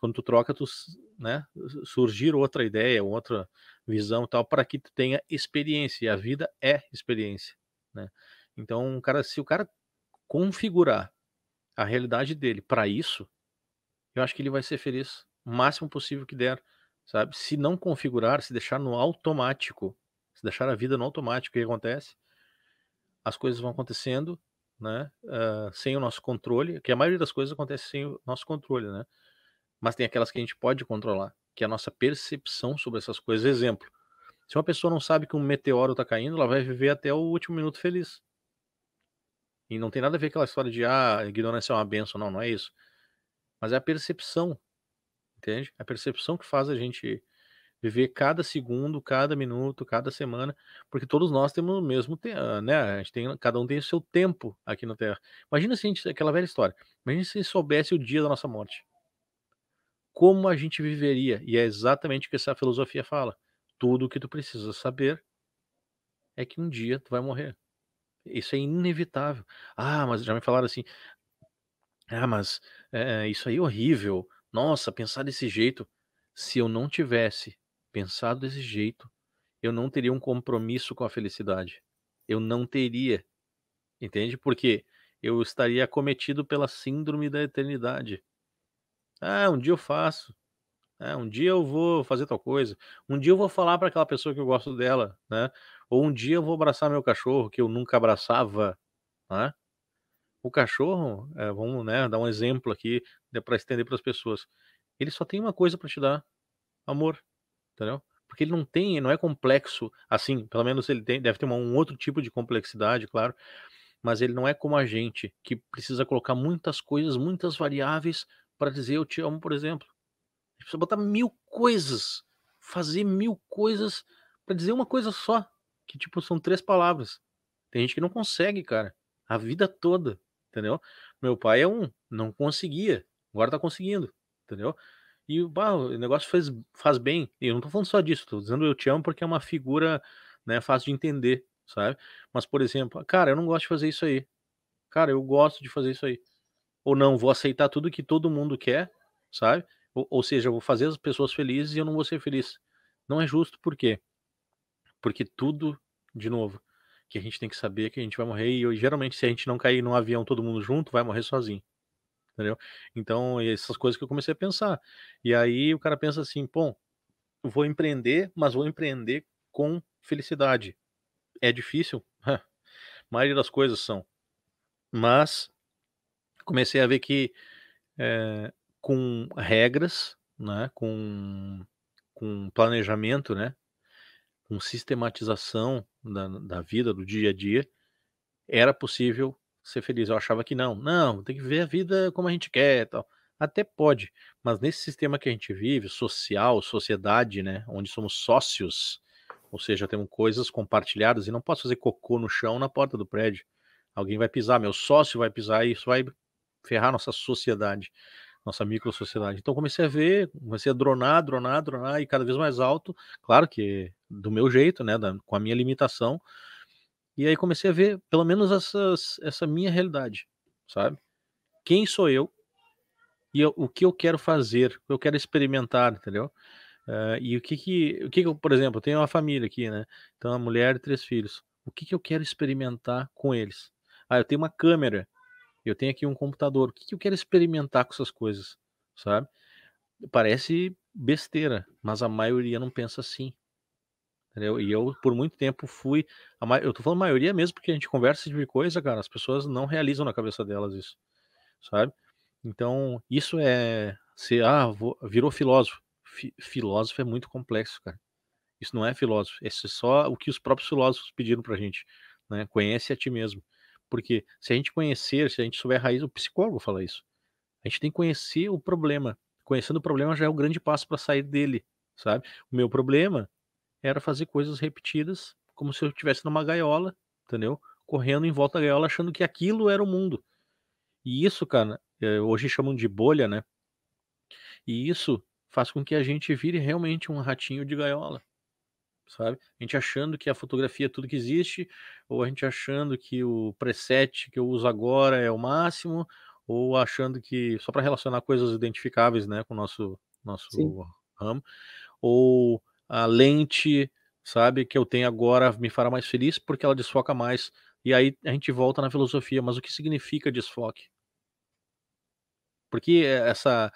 Quando tu troca, né, surgir outra ideia, outra visão e tal, para que tu tenha experiência, e a vida é experiência, né. Então, se o cara configurar a realidade dele para isso, eu acho que ele vai ser feliz o máximo possível que der, sabe. Se não configurar, se deixar no automático, se deixar a vida no automático, o que acontece? as coisas vão acontecendo, né, sem o nosso controle, que a maioria das coisas acontece sem o nosso controle, né, mas tem aquelas que a gente pode controlar, que é a nossa percepção sobre essas coisas. Exemplo, se uma pessoa não sabe que um meteoro tá caindo, ela vai viver até o último minuto feliz. E não tem nada a ver com aquela história de: "Ah, ignorância é uma bênção", não, não é isso. Mas é a percepção, entende? É a percepção que faz a gente viver cada segundo, cada minuto, cada semana, porque todos nós temos o mesmo né, a gente tem cada um tem o seu tempo aqui na Terra. Imagina se a gente aquela velha história, imagina se soubesse o dia da nossa morte, como a gente viveria? E é exatamente o que essa filosofia fala, tudo o que tu precisa saber é que um dia tu vai morrer, isso é inevitável. "Ah, mas", já me falaram assim: "Ah, mas, isso aí é horrível, nossa, pensar desse jeito". Se eu não tivesse pensado desse jeito, eu não teria um compromisso com a felicidade. Eu não teria, entende? Porque eu estaria acometido pela síndrome da eternidade. "Ah, um dia eu faço. Ah, um dia eu vou fazer tal coisa. Um dia eu vou falar para aquela pessoa que eu gosto dela", né. Ou um dia eu vou abraçar meu cachorro que eu nunca abraçava, né. O cachorro, vamos, né, dar um exemplo aqui, para estender para as pessoas. Ele só tem uma coisa para te dar: amor. Entendeu? Porque ele não é complexo, assim, pelo menos ele tem deve ter um outro tipo de complexidade, claro, mas ele não é como a gente, que precisa colocar muitas coisas, muitas variáveis para dizer "eu te amo", por exemplo. A gente precisa botar 1000 coisas, fazer 1000 coisas para dizer uma coisa só, que tipo são 3 palavras. Tem gente que não consegue, cara, a vida toda, entendeu? Meu pai é não conseguia, agora tá conseguindo, entendeu? E o negócio faz bem, e eu não tô falando só disso, tô dizendo "eu te amo" porque é uma figura, né, fácil de entender, sabe. Mas, por exemplo: "Cara, eu não gosto de fazer isso aí. Cara, eu gosto de fazer isso aí". Ou não, vou aceitar tudo que todo mundo quer, sabe. Ou seja, eu vou fazer as pessoas felizes e eu não vou ser feliz. Não é justo, por quê? Porque tudo, de novo, que a gente tem que saber que a gente vai morrer e geralmente se a gente não cair num avião todo mundo junto, vai morrer sozinho, entendeu. Então essas coisas que eu comecei a pensar. E aí o cara pensa assim: "Bom, eu vou empreender, mas vou empreender com felicidade". É difícil? A maioria das coisas são. Mas comecei a ver que, com regras, né, com planejamento, né, com sistematização da vida, do dia a dia, era possível ser feliz. Eu achava que não. Não, tem que viver a vida como a gente quer, e tal. Até pode, mas nesse sistema que a gente vive, social, sociedade, né, onde somos sócios, ou seja, temos coisas compartilhadas e não posso fazer cocô no chão na porta do prédio. Alguém vai pisar, meu sócio vai pisar e isso vai ferrar nossa sociedade, nossa microsociedade. Então comecei a ver, comecei a dronar, dronar, dronar e cada vez mais alto, claro que do meu jeito, né, com a minha limitação, e aí comecei a ver pelo menos essa minha realidade, sabe. Quem sou eu e o que eu quero fazer, o que eu quero experimentar, entendeu. E o que que eu, por exemplo, eu tenho uma família aqui, né, então uma mulher e 3 filhos. O que que eu quero experimentar com eles? Ah, eu tenho uma câmera, eu tenho aqui um computador, o que que eu quero experimentar com essas coisas, sabe. Parece besteira, mas a maioria não pensa assim. Entendeu? E eu por muito tempo fui eu tô falando maioria mesmo, porque a gente conversa esse tipo de coisa, cara, as pessoas não realizam na cabeça delas isso, sabe. Então isso é ser vou virou filósofo. Filósofo é muito complexo, cara. Isso não é filósofo, isso é só o que os próprios filósofos pediram pra gente, né, conhece a ti mesmo. Porque se a gente conhecer, se a gente souber a raiz, o psicólogo fala isso, a gente tem que conhecer o problema. Conhecendo o problema já é o grande passo pra sair dele, sabe. O meu problema era fazer coisas repetidas, como se eu estivesse numa gaiola, entendeu, correndo em volta da gaiola achando que aquilo era o mundo. E isso, cara, hoje chamam de bolha, né, e isso faz com que a gente vire realmente um ratinho de gaiola, sabe. A gente achando que a fotografia é tudo que existe, ou a gente achando que o preset que eu uso agora é o máximo, ou achando que só para relacionar coisas identificáveis, né, com o Sim. nosso ramo, ou a lente, sabe, que eu tenho agora me fará mais feliz, porque ela desfoca mais. E aí a gente volta na filosofia, mas o que significa desfoque? Porque essa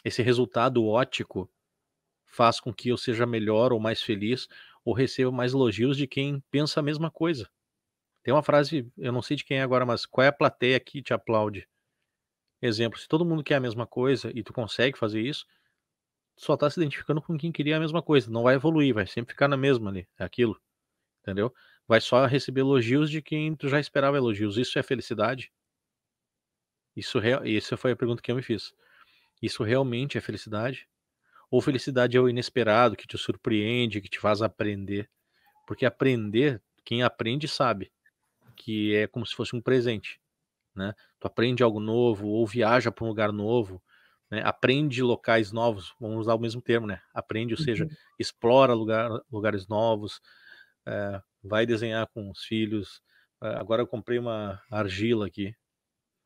esse resultado ótico faz com que eu seja melhor ou mais feliz, ou receba mais elogios de quem pensa a mesma coisa. Tem uma frase, eu não sei de quem é agora, mas qual é a plateia que te aplaude? Exemplo, se todo mundo quer a mesma coisa e tu consegue fazer isso, tu só tá se identificando com quem queria a mesma coisa, não vai evoluir, vai sempre ficar na mesma ali, é aquilo, entendeu? Vai só receber elogios de quem tu já esperava elogios. Isso é felicidade? Essa foi a pergunta que eu me fiz. Isso realmente é felicidade? Ou felicidade é o inesperado, que te surpreende, que te faz aprender? Porque aprender, quem aprende sabe que é como se fosse um presente, né? Tu aprende algo novo ou viaja para um lugar novo, né? Aprende locais novos, vamos usar o mesmo termo, né? Aprende, ou seja, Uhum. explora lugares novos, vai desenhar com os filhos. Agora eu comprei uma argila aqui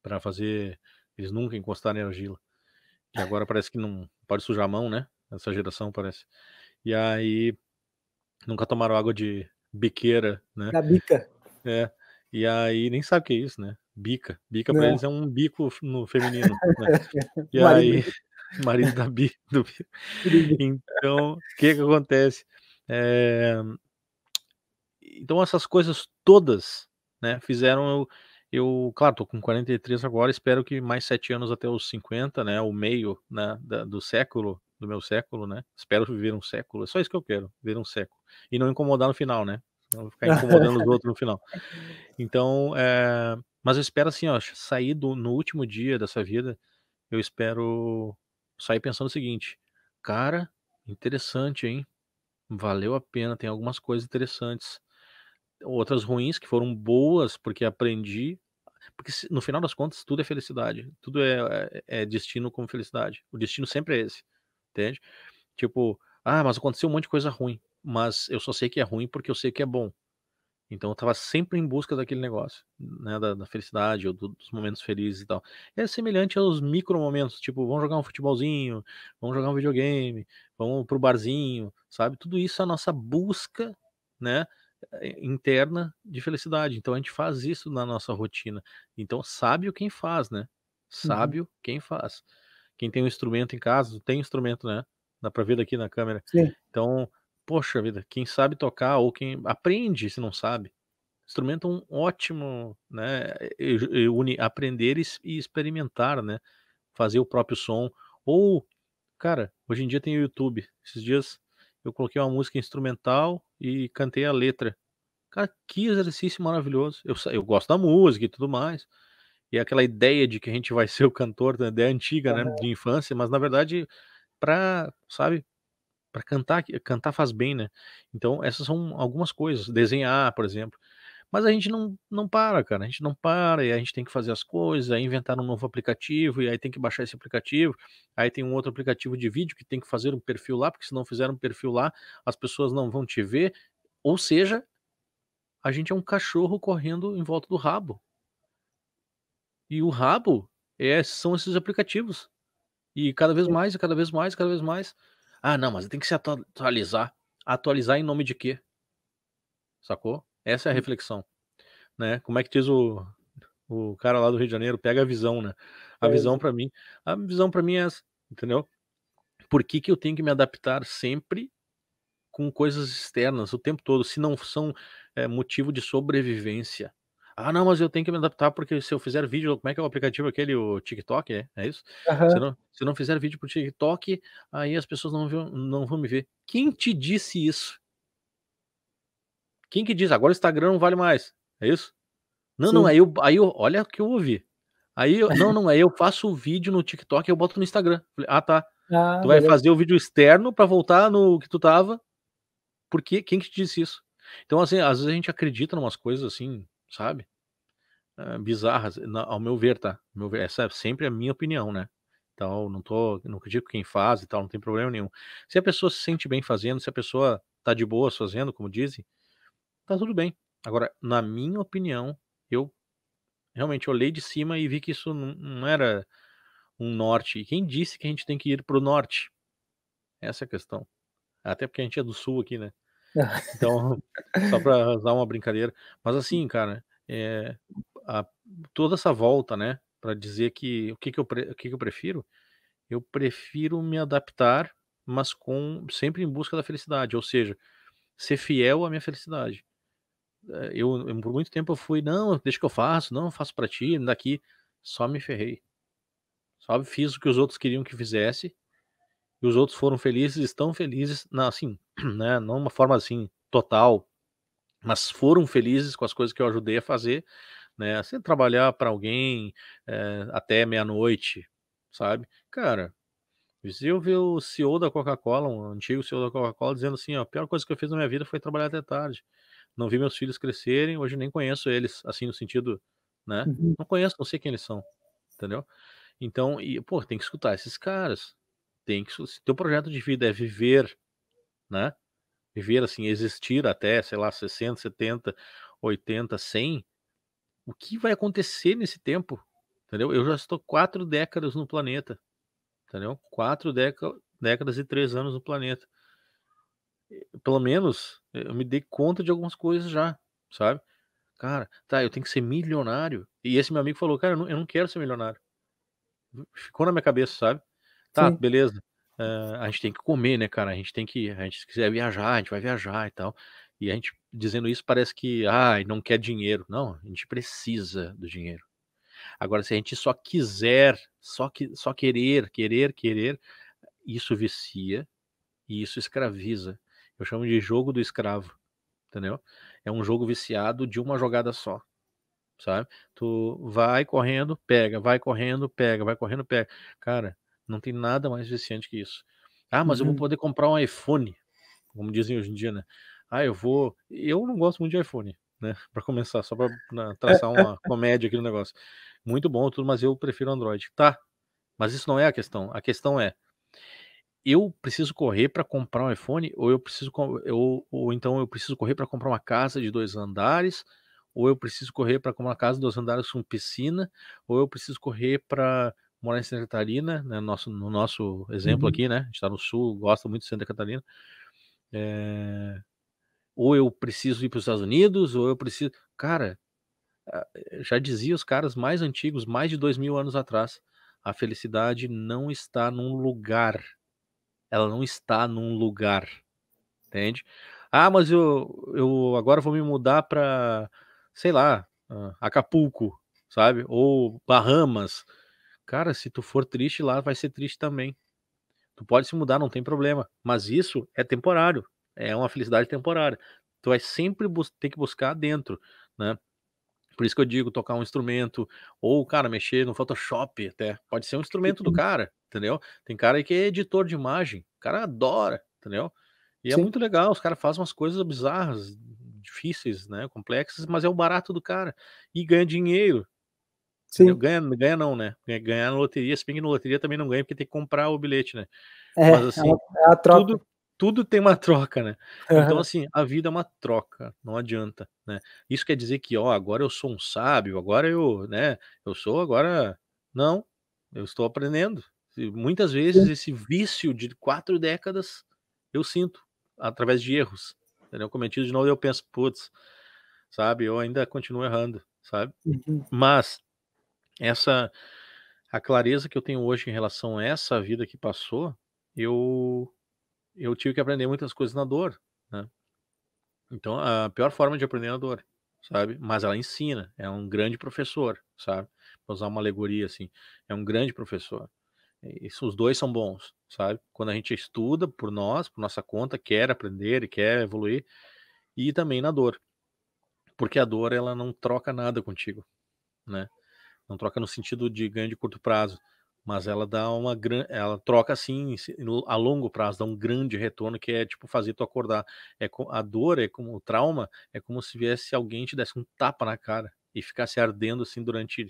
para fazer eles nunca encostarem em argila, que agora parece que não pode sujar a mão, né? Essa geração parece. E aí nunca tomaram água de biqueira, né? Da bica. É. E aí nem sabe o que é isso, né? Bica. Bica pra Né? eles é um bico no feminino, né? E Marido aí marido da bi do bi do então, o que que acontece? Eh, então essas coisas todas, né, fizeram claro, tô com 43 agora, espero que mais 7 anos até os 50, né, o meio, né, do século, do meu século, né, espero viver um século, é só isso que eu quero, viver um século. E não incomodar no final, né, não ficar incomodando os outros no final. Então, mas eu espero assim, ó, sair no último dia dessa vida, eu espero sair pensando o seguinte: "Cara, interessante, hein, valeu a pena, tem algumas coisas interessantes, outras ruins que foram boas, porque aprendi", porque no final das contas tudo é felicidade, tudo é destino como felicidade, o destino sempre é esse, entende? Tipo: "Ah, mas aconteceu um monte de coisa ruim", mas eu só sei que é ruim porque eu sei que é bom. Então eu estava sempre em busca daquele negócio, né, da felicidade ou dos momentos felizes e tal. É semelhante aos micro momentos, tipo, vamos jogar um futebolzinho, vamos jogar um videogame, vamos para o barzinho, sabe. Tudo isso é a nossa busca, né, interna de felicidade. Então a gente faz isso na nossa rotina. Então sábio quem faz, né, Uhum. sábio quem faz. Quem tem um instrumento em casa, tem instrumento, né, dá pra ver daqui na câmera. Sim. Então, poxa vida, quem sabe tocar ou quem aprende se não sabe. Instrumento é um ótimo, né, aprender e experimentar, né, fazer o próprio som ou, cara, hoje em dia tem o YouTube. Esses dias eu coloquei uma música instrumental e cantei a letra. Cara, que exercício maravilhoso. Eu gosto da música e tudo mais, e aquela ideia de que a gente vai ser o cantor, né, ideia antiga, né, Aham. de infância, mas na verdade pra, sabe, pra cantar faz bem, né. Então essas são algumas coisas, desenhar, por exemplo. Mas a gente não para, cara, a gente não para, e a gente tem que fazer as coisas, aí inventar um novo aplicativo, e aí tem que baixar esse aplicativo, aí tem um outro aplicativo de vídeo que tem que fazer um perfil lá, porque se não fizer um perfil lá, as pessoas não vão te ver, ou seja, a gente é um cachorro correndo em volta do rabo, e o rabo são esses aplicativos, e cada vez mais, e cada vez mais, cada vez mais. "Ah não, mas tem que se atualizar". Atualizar em nome de quê? Sacou? Essa é a reflexão, né, como é que diz o cara lá do Rio de Janeiro, pega a visão, né. A É, visão pra mim é essa, entendeu. Por que que eu tenho que me adaptar sempre com coisas externas o tempo todo, se não são, motivo de sobrevivência? "Ah não, mas eu tenho que me adaptar, porque se eu fizer vídeo", como é que é o aplicativo aquele, o TikTok, é isso? aham. Se eu não fizer vídeo para o TikTok, aí as pessoas não vão me ver". Quem te disse isso? Quem que diz: "Agora o Instagram não vale mais", é isso? Não, não, Sim. aí eu olha o que eu ouvi. Aí eu não, não, aí eu faço o vídeo no TikTok e eu boto no Instagram. Falei: "Ah tá, Ah, tu vai beleza. fazer o vídeo externo pra voltar no que tu estava, porque quem que te disse isso?". Então, assim, às vezes a gente acredita numas coisas assim, sabe, bizarras, ao meu ver, tá, ao meu ver, essa é sempre a minha opinião, né. Então não critico quem faz e tal, não tem problema nenhum. Se a pessoa se sente bem fazendo, se a pessoa tá de boas fazendo, como dizem, tá tudo bem. Agora, na minha opinião, eu realmente olhei de cima e vi que isso não era um norte. E quem disse que a gente tem que ir para o norte? Essa é a questão. Até porque a gente é do sul aqui, né. Então, só pra usar uma brincadeira. Mas assim, cara, a toda essa volta, né, pra dizer que o que que eu prefiro? Eu prefiro me adaptar, mas com sempre em busca da felicidade, ou seja, ser fiel à minha felicidade. Por muito tempo eu fui: "Não, deixa que eu faço, não, eu faço pra ti", daqui só me ferrei. Só fiz o que os outros queriam que fizesse, e os outros foram felizes, estão felizes, não, assim, né, não uma forma, assim, total, mas foram felizes com as coisas que eu ajudei a fazer, né, assim, trabalhar pra alguém, até meia-noite, sabe. Cara, se eu ver o CEO da Coca-Cola, um antigo CEO da Coca-Cola dizendo assim: "Ó, a pior coisa que eu fiz na minha vida foi trabalhar até tarde. Não vi meus filhos crescerem, hoje nem conheço eles", assim, no sentido, né, Uhum. não conheço, não sei quem eles são, entendeu. Então pô, tem que escutar esses caras, tem que se teu projeto de vida é viver, né, viver, assim, existir até, sei lá, 60, 70, 80, 100, o que vai acontecer nesse tempo, entendeu. Eu já estou 4 décadas no planeta, entendeu, 4 décadas e 3 anos no planeta. Pelo menos, eu me dei conta de algumas coisas já, sabe. Cara, tá, eu tenho que ser milionário, e esse meu amigo falou: "Cara, eu não quero ser milionário". Ficou na minha cabeça, sabe. Tá, Sim, beleza, a gente tem que comer, né, cara, a gente se quiser viajar, a gente vai viajar e tal. E a gente dizendo isso parece que: "Ai, não quer dinheiro". Não, a gente precisa do dinheiro. Agora se a gente só quiser, só querer, querer, querer, isso vicia e isso escraviza. Eu chamo de jogo do escravo, entendeu. É um jogo viciado de uma jogada só. Sabe. Tu vai correndo, pega, vai correndo, pega, vai correndo, pega. Cara, não tem nada mais viciante que isso. "Ah, mas eu vou uhum. poder comprar um iPhone", como dizem hoje em dia, né. Eu não gosto muito de iPhone, né, pra começar, só pra, né, traçar uma comédia aqui no negócio. Muito bom tudo, mas eu prefiro Android. Tá, mas isso não é a questão é, eu preciso correr pra comprar um iPhone ou eu preciso com eu ou então eu preciso correr pra comprar uma casa de 2 andares, ou eu preciso correr pra comprar uma casa de 2 andares com piscina, ou eu preciso correr pra morar em Santa Catarina, né, no nosso exemplo Uhum. aqui, né, a gente tá no sul, gosta muito de Santa Catarina, eh, ou eu preciso ir para os Estados Unidos, ou eu preciso cara, já dizia os caras mais antigos, mais de 2000 anos atrás: "A felicidade não está num lugar, ela não está num lugar". Entende? "Ah, mas eu agora vou me mudar pra, sei lá, Acapulco", sabe, ou Bahamas. Cara, se tu for triste lá, vai ser triste também. Tu pode se mudar, não tem problema, mas isso é temporário, é uma felicidade temporária. Tu vai sempre ter que buscar dentro, né. Por isso que eu digo, tocar um instrumento, ou, cara, mexer no Photoshop até, pode ser um instrumento do Sim, cara, entendeu. Tem cara aí que é editor de imagem, o cara adora, entendeu. E é sim, muito legal, os caras fazem umas coisas bizarras, difíceis, né, complexas, mas é o barato do cara, e ganha dinheiro, entendeu. sim. Ganha não, né, ganhar na loteria, se bem que na loteria também não ganha, porque tem que comprar o bilhete, né. É, Mas assim, é a troca. tudo tudo tem uma troca, né. Então Aham. assim, a vida é uma troca, não adianta, né. Isso quer dizer que: "Ó, agora eu sou um sábio, agora eu, né, eu sou agora", não, eu estou aprendendo. E muitas vezes Sim, esse vício de 4 décadas, eu sinto, através de erros, entendeu, cometidos de novo e eu penso: "Putz", sabe, eu ainda continuo errando, sabe. uhum, Mas essa a clareza que eu tenho hoje em relação a essa vida que passou, eu eu tive que aprender muitas coisas na dor, né. Então a pior forma de aprender é na dor, sabe, mas ela ensina, é um grande professor, sabe, pra usar uma alegoria, assim, é um grande professor. Isso, os 2 são bons, sabe. Quando a gente estuda por nós, por nossa conta, quer aprender e quer evoluir, e também na dor, porque a dor ela não troca nada contigo, né. Não troca no sentido de ganho de curto prazo, mas ela dá ela troca assim a longo prazo, dá um grande retorno que é tipo fazer tu acordar. A dor é como o trauma, é como se viesse alguém e te desse um tapa na cara e ficasse ardendo assim durante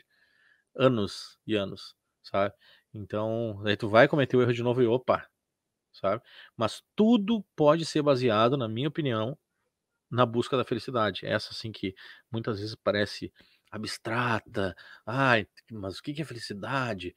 anos e anos, sabe. Então, aí tu vai cometer o erro de novo e opa, sabe. Mas tudo pode ser baseado, na minha opinião, na busca da felicidade, essa assim que muitas vezes parece abstrata, "Ai, mas o que que é felicidade?",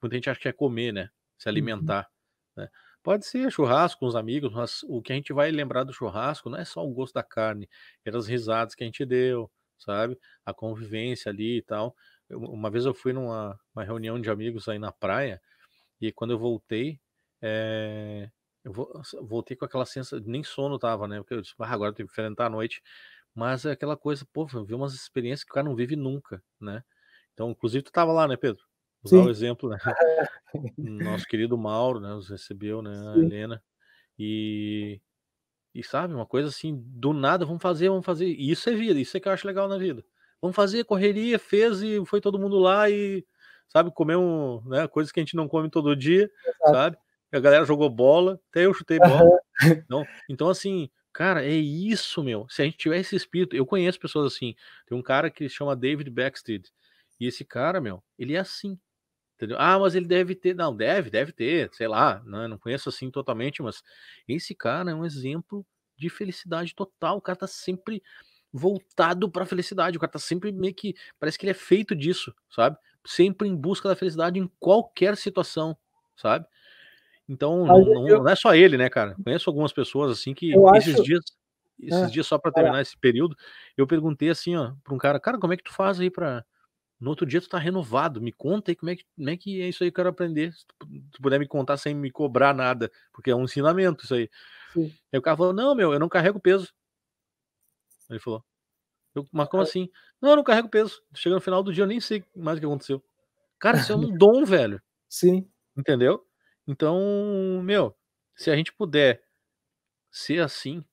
muita gente acha que é comer, né, se uhum. alimentar, né. Pode ser churrasco com os amigos, mas o que a gente vai lembrar do churrasco não é só o gosto da carne, é das risadas que a gente deu, sabe, a convivência ali e tal. Uma vez eu fui numa uma reunião de amigos aí na praia, e quando eu voltei, eh voltei com aquela sensação, nem sono tava, né? Porque eu disse, agora eu tenho que enfrentar a noite. Mas é aquela coisa, pô, eu vi umas experiências que o cara não vive nunca, né? Então, inclusive, tu tava lá, né, Pedro? Usar o Sim, exemplo, né? Nosso querido Mauro, né? Nos recebeu, né? A sim. Helena. E, e sabe, uma coisa assim, do nada, vamos fazer. E isso é vida, isso é que eu acho legal na vida. Vamos fazer, correria, fez e foi todo mundo lá e, sabe, comeu, né? Coisas que a gente não come todo dia, Exato. sabe? A galera jogou bola, até eu chutei bola. Aham. Então, assim, cara, é isso, meu. Se a gente tiver esse espírito, eu conheço pessoas assim. Tem um cara que se chama David Backstead. E esse cara, meu, ele é assim, entendeu? Ah, mas ele deve ter. Não, deve ter, sei lá, né? Não conheço assim totalmente, mas esse cara é um exemplo de felicidade total. O cara tá sempre voltado pra felicidade. O cara tá sempre meio que. Parece que ele é feito disso, sabe? Sempre em busca da felicidade em qualquer situação, sabe? Então, Mas não é só ele, né, cara. Conheço algumas pessoas, assim, que eu esses acho. dias Ah, só pra vai lá. terminar esse período, eu perguntei assim, ó, pra um cara: "Cara, como é que tu faz aí pra no outro dia tu tá renovado, me conta aí como é que é isso aí, eu quero aprender, se tu puder me contar sem me cobrar nada, porque é um ensinamento isso aí". Sim. Aí o cara falou: "Não, meu, eu não carrego peso". Ele falou. "Mas como assim?". "Não, eu não carrego peso. Chega no final do dia eu nem sei mais o que aconteceu". Cara, isso é um dom, velho, Sim. entendeu? Então, meu, se a gente puder ser assim,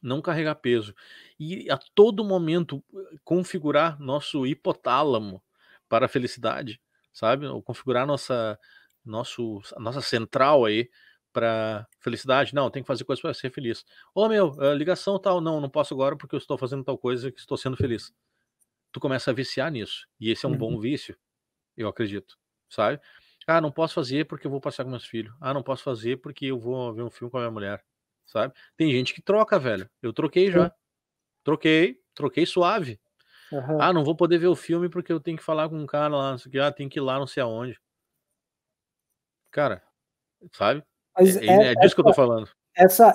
não carregar peso. E a todo momento configurar nosso hipotálamo para a felicidade, sabe? Ou configurar nossa central aí para felicidade. Não, tem que fazer coisa para ser feliz. Ô meu, ligação tal, não, não posso agora porque eu estou fazendo tal coisa que estou sendo feliz. Tu começa a viciar nisso. E esse é um Uhum. bom vício, eu acredito, sabe? Ah, não posso fazer porque eu vou passear com meus filhos. Ah, não posso fazer porque eu vou ver um filme com a minha mulher, sabe? Tem gente que troca, velho. Eu troquei Sim. já. Troquei suave. Aham. Ah, não vou poder ver o filme porque eu tenho que falar com um cara lá, não sei o que, tem que ir lá não sei aonde. Cara, sabe? Mas É disso que eu tô falando.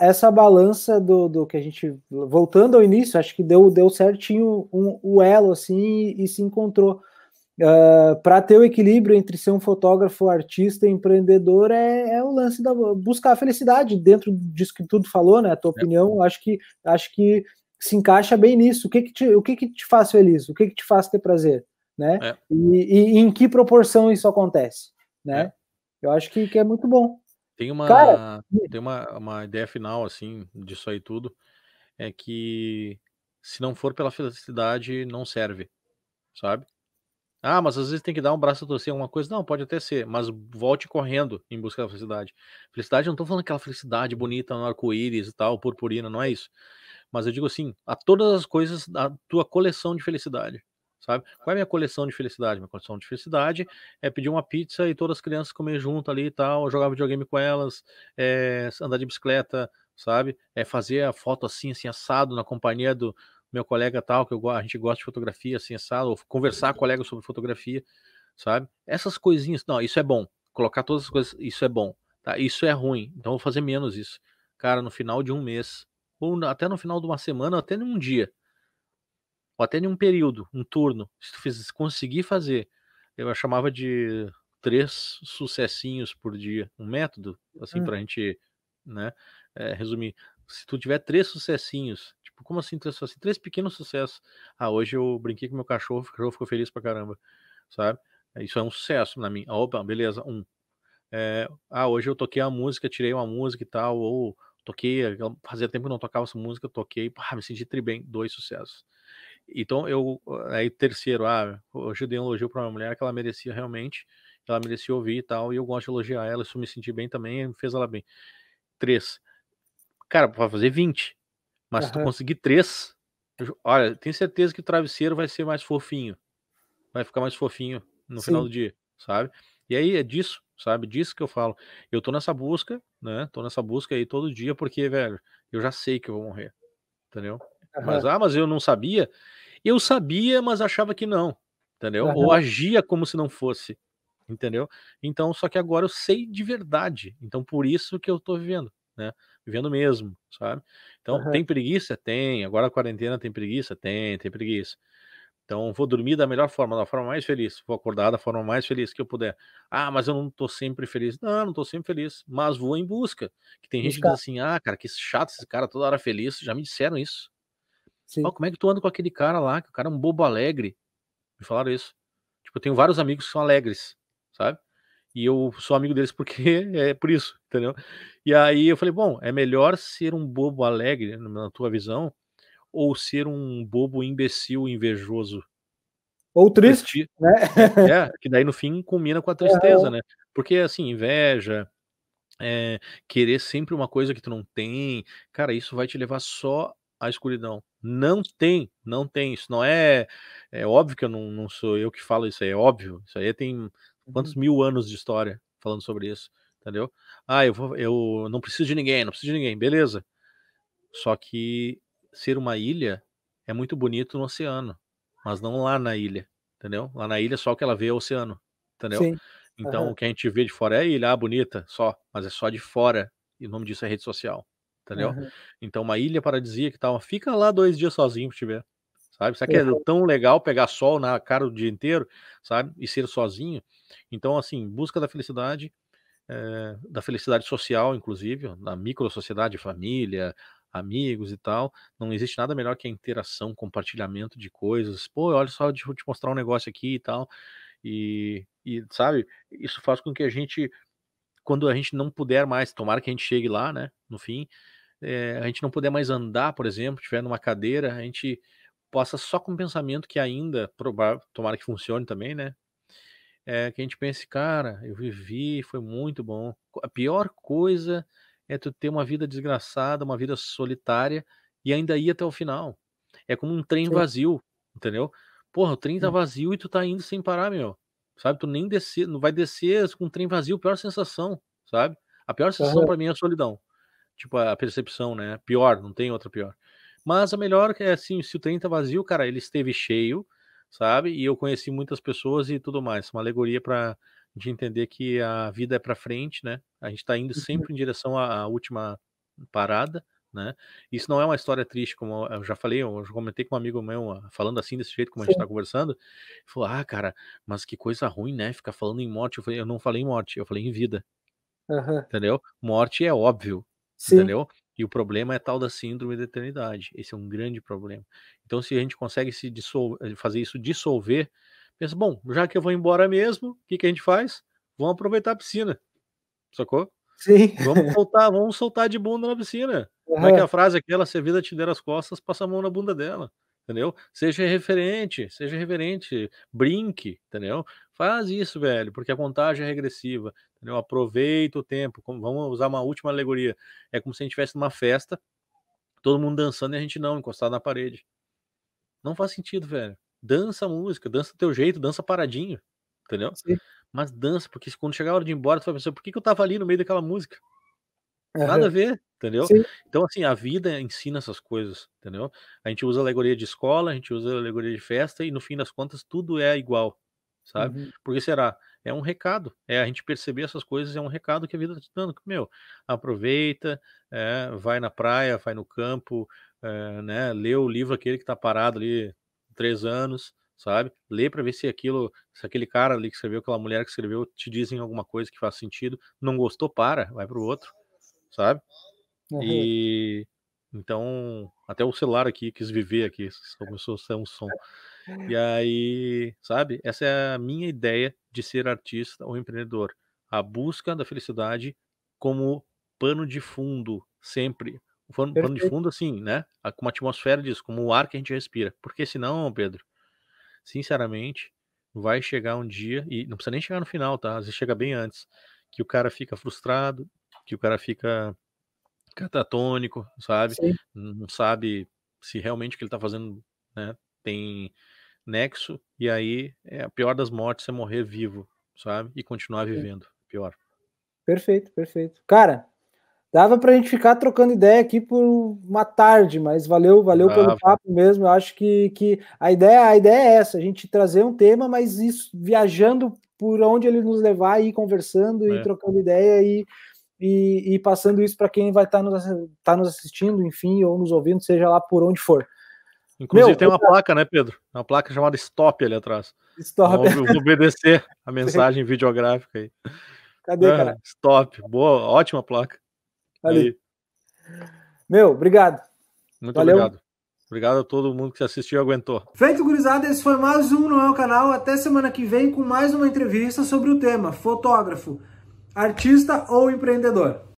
essa balança do que a gente. Voltando ao início, acho que deu certinho o elo assim e se encontrou. Para ter o equilíbrio entre ser um fotógrafo, artista e empreendedor é o lance da buscar a felicidade dentro disso que tudo falou, né? A tua É, opinião, acho que se encaixa bem nisso. O que que te faz feliz? O que que te faz ter prazer, né? é, E em que proporção isso acontece, é. né? Eu acho que é muito bom. Tem Cara, uma, tem uma ideia final, assim, disso aí tudo, é que se não for pela felicidade, não serve, sabe? Ah, mas às vezes tem que dar um braço a torcer, alguma coisa. Não, pode até ser, mas volte correndo em busca da felicidade. Felicidade, eu não tô falando aquela felicidade bonita no arco-íris e tal, purpurina, não é isso. Mas eu digo assim, a todas as coisas da tua coleção de felicidade, sabe? Qual é a minha coleção de felicidade? Minha coleção de felicidade é pedir uma pizza e todas as crianças comer junto ali e tal, jogar videogame com elas, andar de bicicleta, sabe? É fazer a foto assim, assim, assado, na companhia do meu colega tal, que a gente gosta de fotografia, assim, assado, ou conversar com colegas sobre fotografia, sabe? Essas coisinhas, não, isso é bom. Colocar todas as coisas, isso é bom, tá? Isso é ruim, então eu vou fazer menos isso. Cara, no final de um mês, ou até no final de uma semana, ou até num dia, ou até em um período, um turno, se tu conseguir fazer, eu chamava de 3 sucessinhos por dia, um método, assim, pra gente, né, resumir. Se tu tiver 3 sucessinhos, tipo, como assim 3 sucessinhos? 3 pequenos sucessos. Ah, hoje eu brinquei com meu cachorro, o cachorro ficou feliz pra caramba, sabe? Isso é um sucesso na minha. Opa, beleza, um. Hoje eu toquei uma música, tirei uma música e tal, ou toquei, fazia tempo que eu não tocava essa música, toquei, pá, me senti tri bem, 2 sucessos. Então aí terceiro, hoje eu dei um elogio pra uma mulher que ela merecia realmente, ela merecia ouvir e tal, e eu gosto de elogiar ela, isso me senti bem também, fez ela bem. 3, cara, pra fazer 20, mas se tu aham, conseguir 3, olha, tenho certeza que o travesseiro vai ser mais fofinho, vai ficar mais fofinho no final sim. do dia, sabe. E aí é disso, sabe, disso que eu falo. Eu tô nessa busca, né, tô nessa busca aí todo dia, porque, velho, eu já sei que eu vou morrer, entendeu. Aham, Mas eu não sabia? Eu sabia, mas achava que não, entendeu. Ou aham, agia como se não fosse, entendeu. Então só que agora eu sei de verdade, então por isso que eu tô vivendo, né, vivendo mesmo, sabe. Então aham, tem preguiça? Tem. Agora a quarentena tem preguiça? Tem preguiça. Então, vou dormir da melhor forma, da forma mais feliz. Vou acordar da forma mais feliz que eu puder. Ah, mas eu não tô sempre feliz. Não, não tô sempre feliz, mas vou em busca. Que tem gente que diz Buscar. assim: "Ah, cara, que chato esse cara toda hora feliz". Já me disseram isso. "Ó, Sim. como é que tu anda com aquele cara lá, que o cara é um bobo alegre". Me falaram isso. Tipo, eu tenho vários amigos que são alegres, sabe. E eu sou amigo deles porque é por isso, entendeu. E aí eu falei: "Bom, é melhor ser um bobo alegre, na tua visão, ou ser um bobo imbecil invejoso?". Ou Eu triste, prefiro né? que daí no fim combina com a tristeza, Aham. né. Porque, assim, inveja, querer sempre uma coisa que tu não tem, cara, isso vai te levar só à escuridão. Não tem, isso não é óbvio que eu não sou eu que falo isso aí, é óbvio, isso aí tem quantos Uhum. 1000 anos de história falando sobre isso, entendeu. "Ah, eu não preciso de ninguém, não preciso de ninguém", beleza. Só que ser uma ilha é muito bonito no oceano, mas não lá na ilha, entendeu. Lá na ilha só o que ela vê é o oceano, entendeu. Sim. Então Aham. o que a gente vê de fora é a ilha, ah, bonita, só, mas é só de fora, e o nome disso é rede social, entendeu. Aham. Então uma ilha paradisíaca e tal, fica lá 2 dias sozinho pra te ver, sabe. Será que é Aham. tão legal pegar sol na cara o dia inteiro, sabe, e ser sozinho? Então assim, busca da felicidade social, inclusive, na micro sociedade, família, amigos e tal. Não existe nada melhor que a interação, compartilhamento de coisas. Pô, olha só, deixa eu te mostrar um negócio aqui e tal. E sabe, isso faz com que a gente, quando a gente não puder mais, tomara que a gente chegue lá, né, no fim, a gente não puder mais andar, por exemplo, estiver numa cadeira, a gente possa só com o pensamento que ainda, tomara que funcione também, né, que a gente pense: "Cara, eu vivi, foi muito bom". A pior coisa é tu ter uma vida desgraçada, uma vida solitária e ainda ir até o final. É como um trem Sim. vazio, entendeu. Porra, o trem tá Hum. vazio e tu tá indo sem parar, meu, sabe, tu nem descer não vai descer com o trem vazio, pior sensação, sabe. A pior sensação Aham. pra mim é a solidão, tipo, a percepção, né, pior, não tem outra pior. Mas a melhor que é assim, se o trem tá vazio, cara, ele esteve cheio, sabe, e eu conheci muitas pessoas e tudo mais. Uma alegoria pra gente entender que a vida é pra frente, né, a gente tá indo Uhum. sempre em direção à última parada, né. Isso não é uma história triste, como eu já falei, eu já comentei com um amigo meu, falando assim, desse jeito como a gente Sim. tá conversando, ele falou: "Ah, cara, mas que coisa ruim, né, ficar falando em morte". Eu falei: "Eu não falei em morte, eu falei em vida". Aham. Entendeu? Morte é óbvio, Sim. entendeu? E o problema é tal da síndrome da eternidade, esse é um grande problema. Então se a gente consegue fazer isso dissolver, pensa: "Bom, já que eu vou embora mesmo, o que que a gente faz? Vamos aproveitar a piscina", sacou? Sim. Vamos soltar de bunda na piscina. Como é que é Aham. a frase aquela: "Se a vida te der as costas, passa a mão na bunda dela", entendeu? Seja reverente, brinque, entendeu? Faz isso, velho, porque a contagem é regressiva, entendeu? Aproveita o tempo, vamos usar uma última alegoria, é como se a gente estivesse numa festa, todo mundo dançando e a gente não, encostado na parede. Não faz sentido, velho. Dança a música, dança do teu jeito, dança paradinho, entendeu? Sim. Mas dança, porque se quando chegar a hora de ir embora, tu vai pensar: "Por que que eu estava ali no meio daquela música?". Nada a Aham. ver, entendeu? Sim. Então, assim, a vida ensina essas coisas, entendeu? A gente usa alegoria de escola, a gente usa alegoria de festa e no fim das contas tudo é igual, sabe? Uhum. Por que será? É um recado, a gente perceber essas coisas é um recado que a vida tá te dando, que, meu, aproveita, vai na praia, vai no campo, né, lê o livro aquele que tá parado ali 3 anos, sabe? Lê pra ver se aquele cara ali que escreveu, aquela mulher que escreveu te dizem alguma coisa que faz sentido. Não gostou, para, vai para o outro. Sabe? Aham. E então, até o celular aqui quis viver aqui, começou a ser um som. E aí, sabe, essa é a minha ideia de ser artista ou empreendedor. A busca da felicidade como pano de fundo, sempre. O pano de Perfeito. fundo, assim, né? Com uma atmosfera disso, como o ar que a gente respira. Porque senão, Pedro, sinceramente, vai chegar um dia, e não precisa nem chegar no final, tá? Às vezes chega bem antes, que o cara fica frustrado, que o cara fica catatônico, sabe, Sim. não sabe se realmente o que ele tá fazendo, né, tem nexo, e aí é a pior das mortes é morrer vivo, sabe, e continuar Sim. vivendo, pior. Perfeito, perfeito. Cara, dava pra gente ficar trocando ideia aqui por uma tarde, mas valeu pelo Dava, papo mesmo. Eu acho que a ideia é essa, a gente trazer um tema, mas isso viajando por onde ele nos levar, e ir conversando e é. trocando ideia e passando isso para quem vai estar nos assistindo, enfim, ou nos ouvindo, seja lá por onde for. Inclusive tem uma placa, né, Pedro? Uma placa chamada Stop ali atrás. Stop. Eu vou obedecer a mensagem videográfica aí. Cadê, cara? Stop. Boa, ótima placa. Ali. Meu, obrigado. Muito Valeu. obrigado. Obrigado a todo mundo que assistiu e aguentou. Feito, gurizada, esse foi mais um Não É o Canal. Até semana que vem com mais uma entrevista sobre o tema fotógrafo, artista ou empreendedor.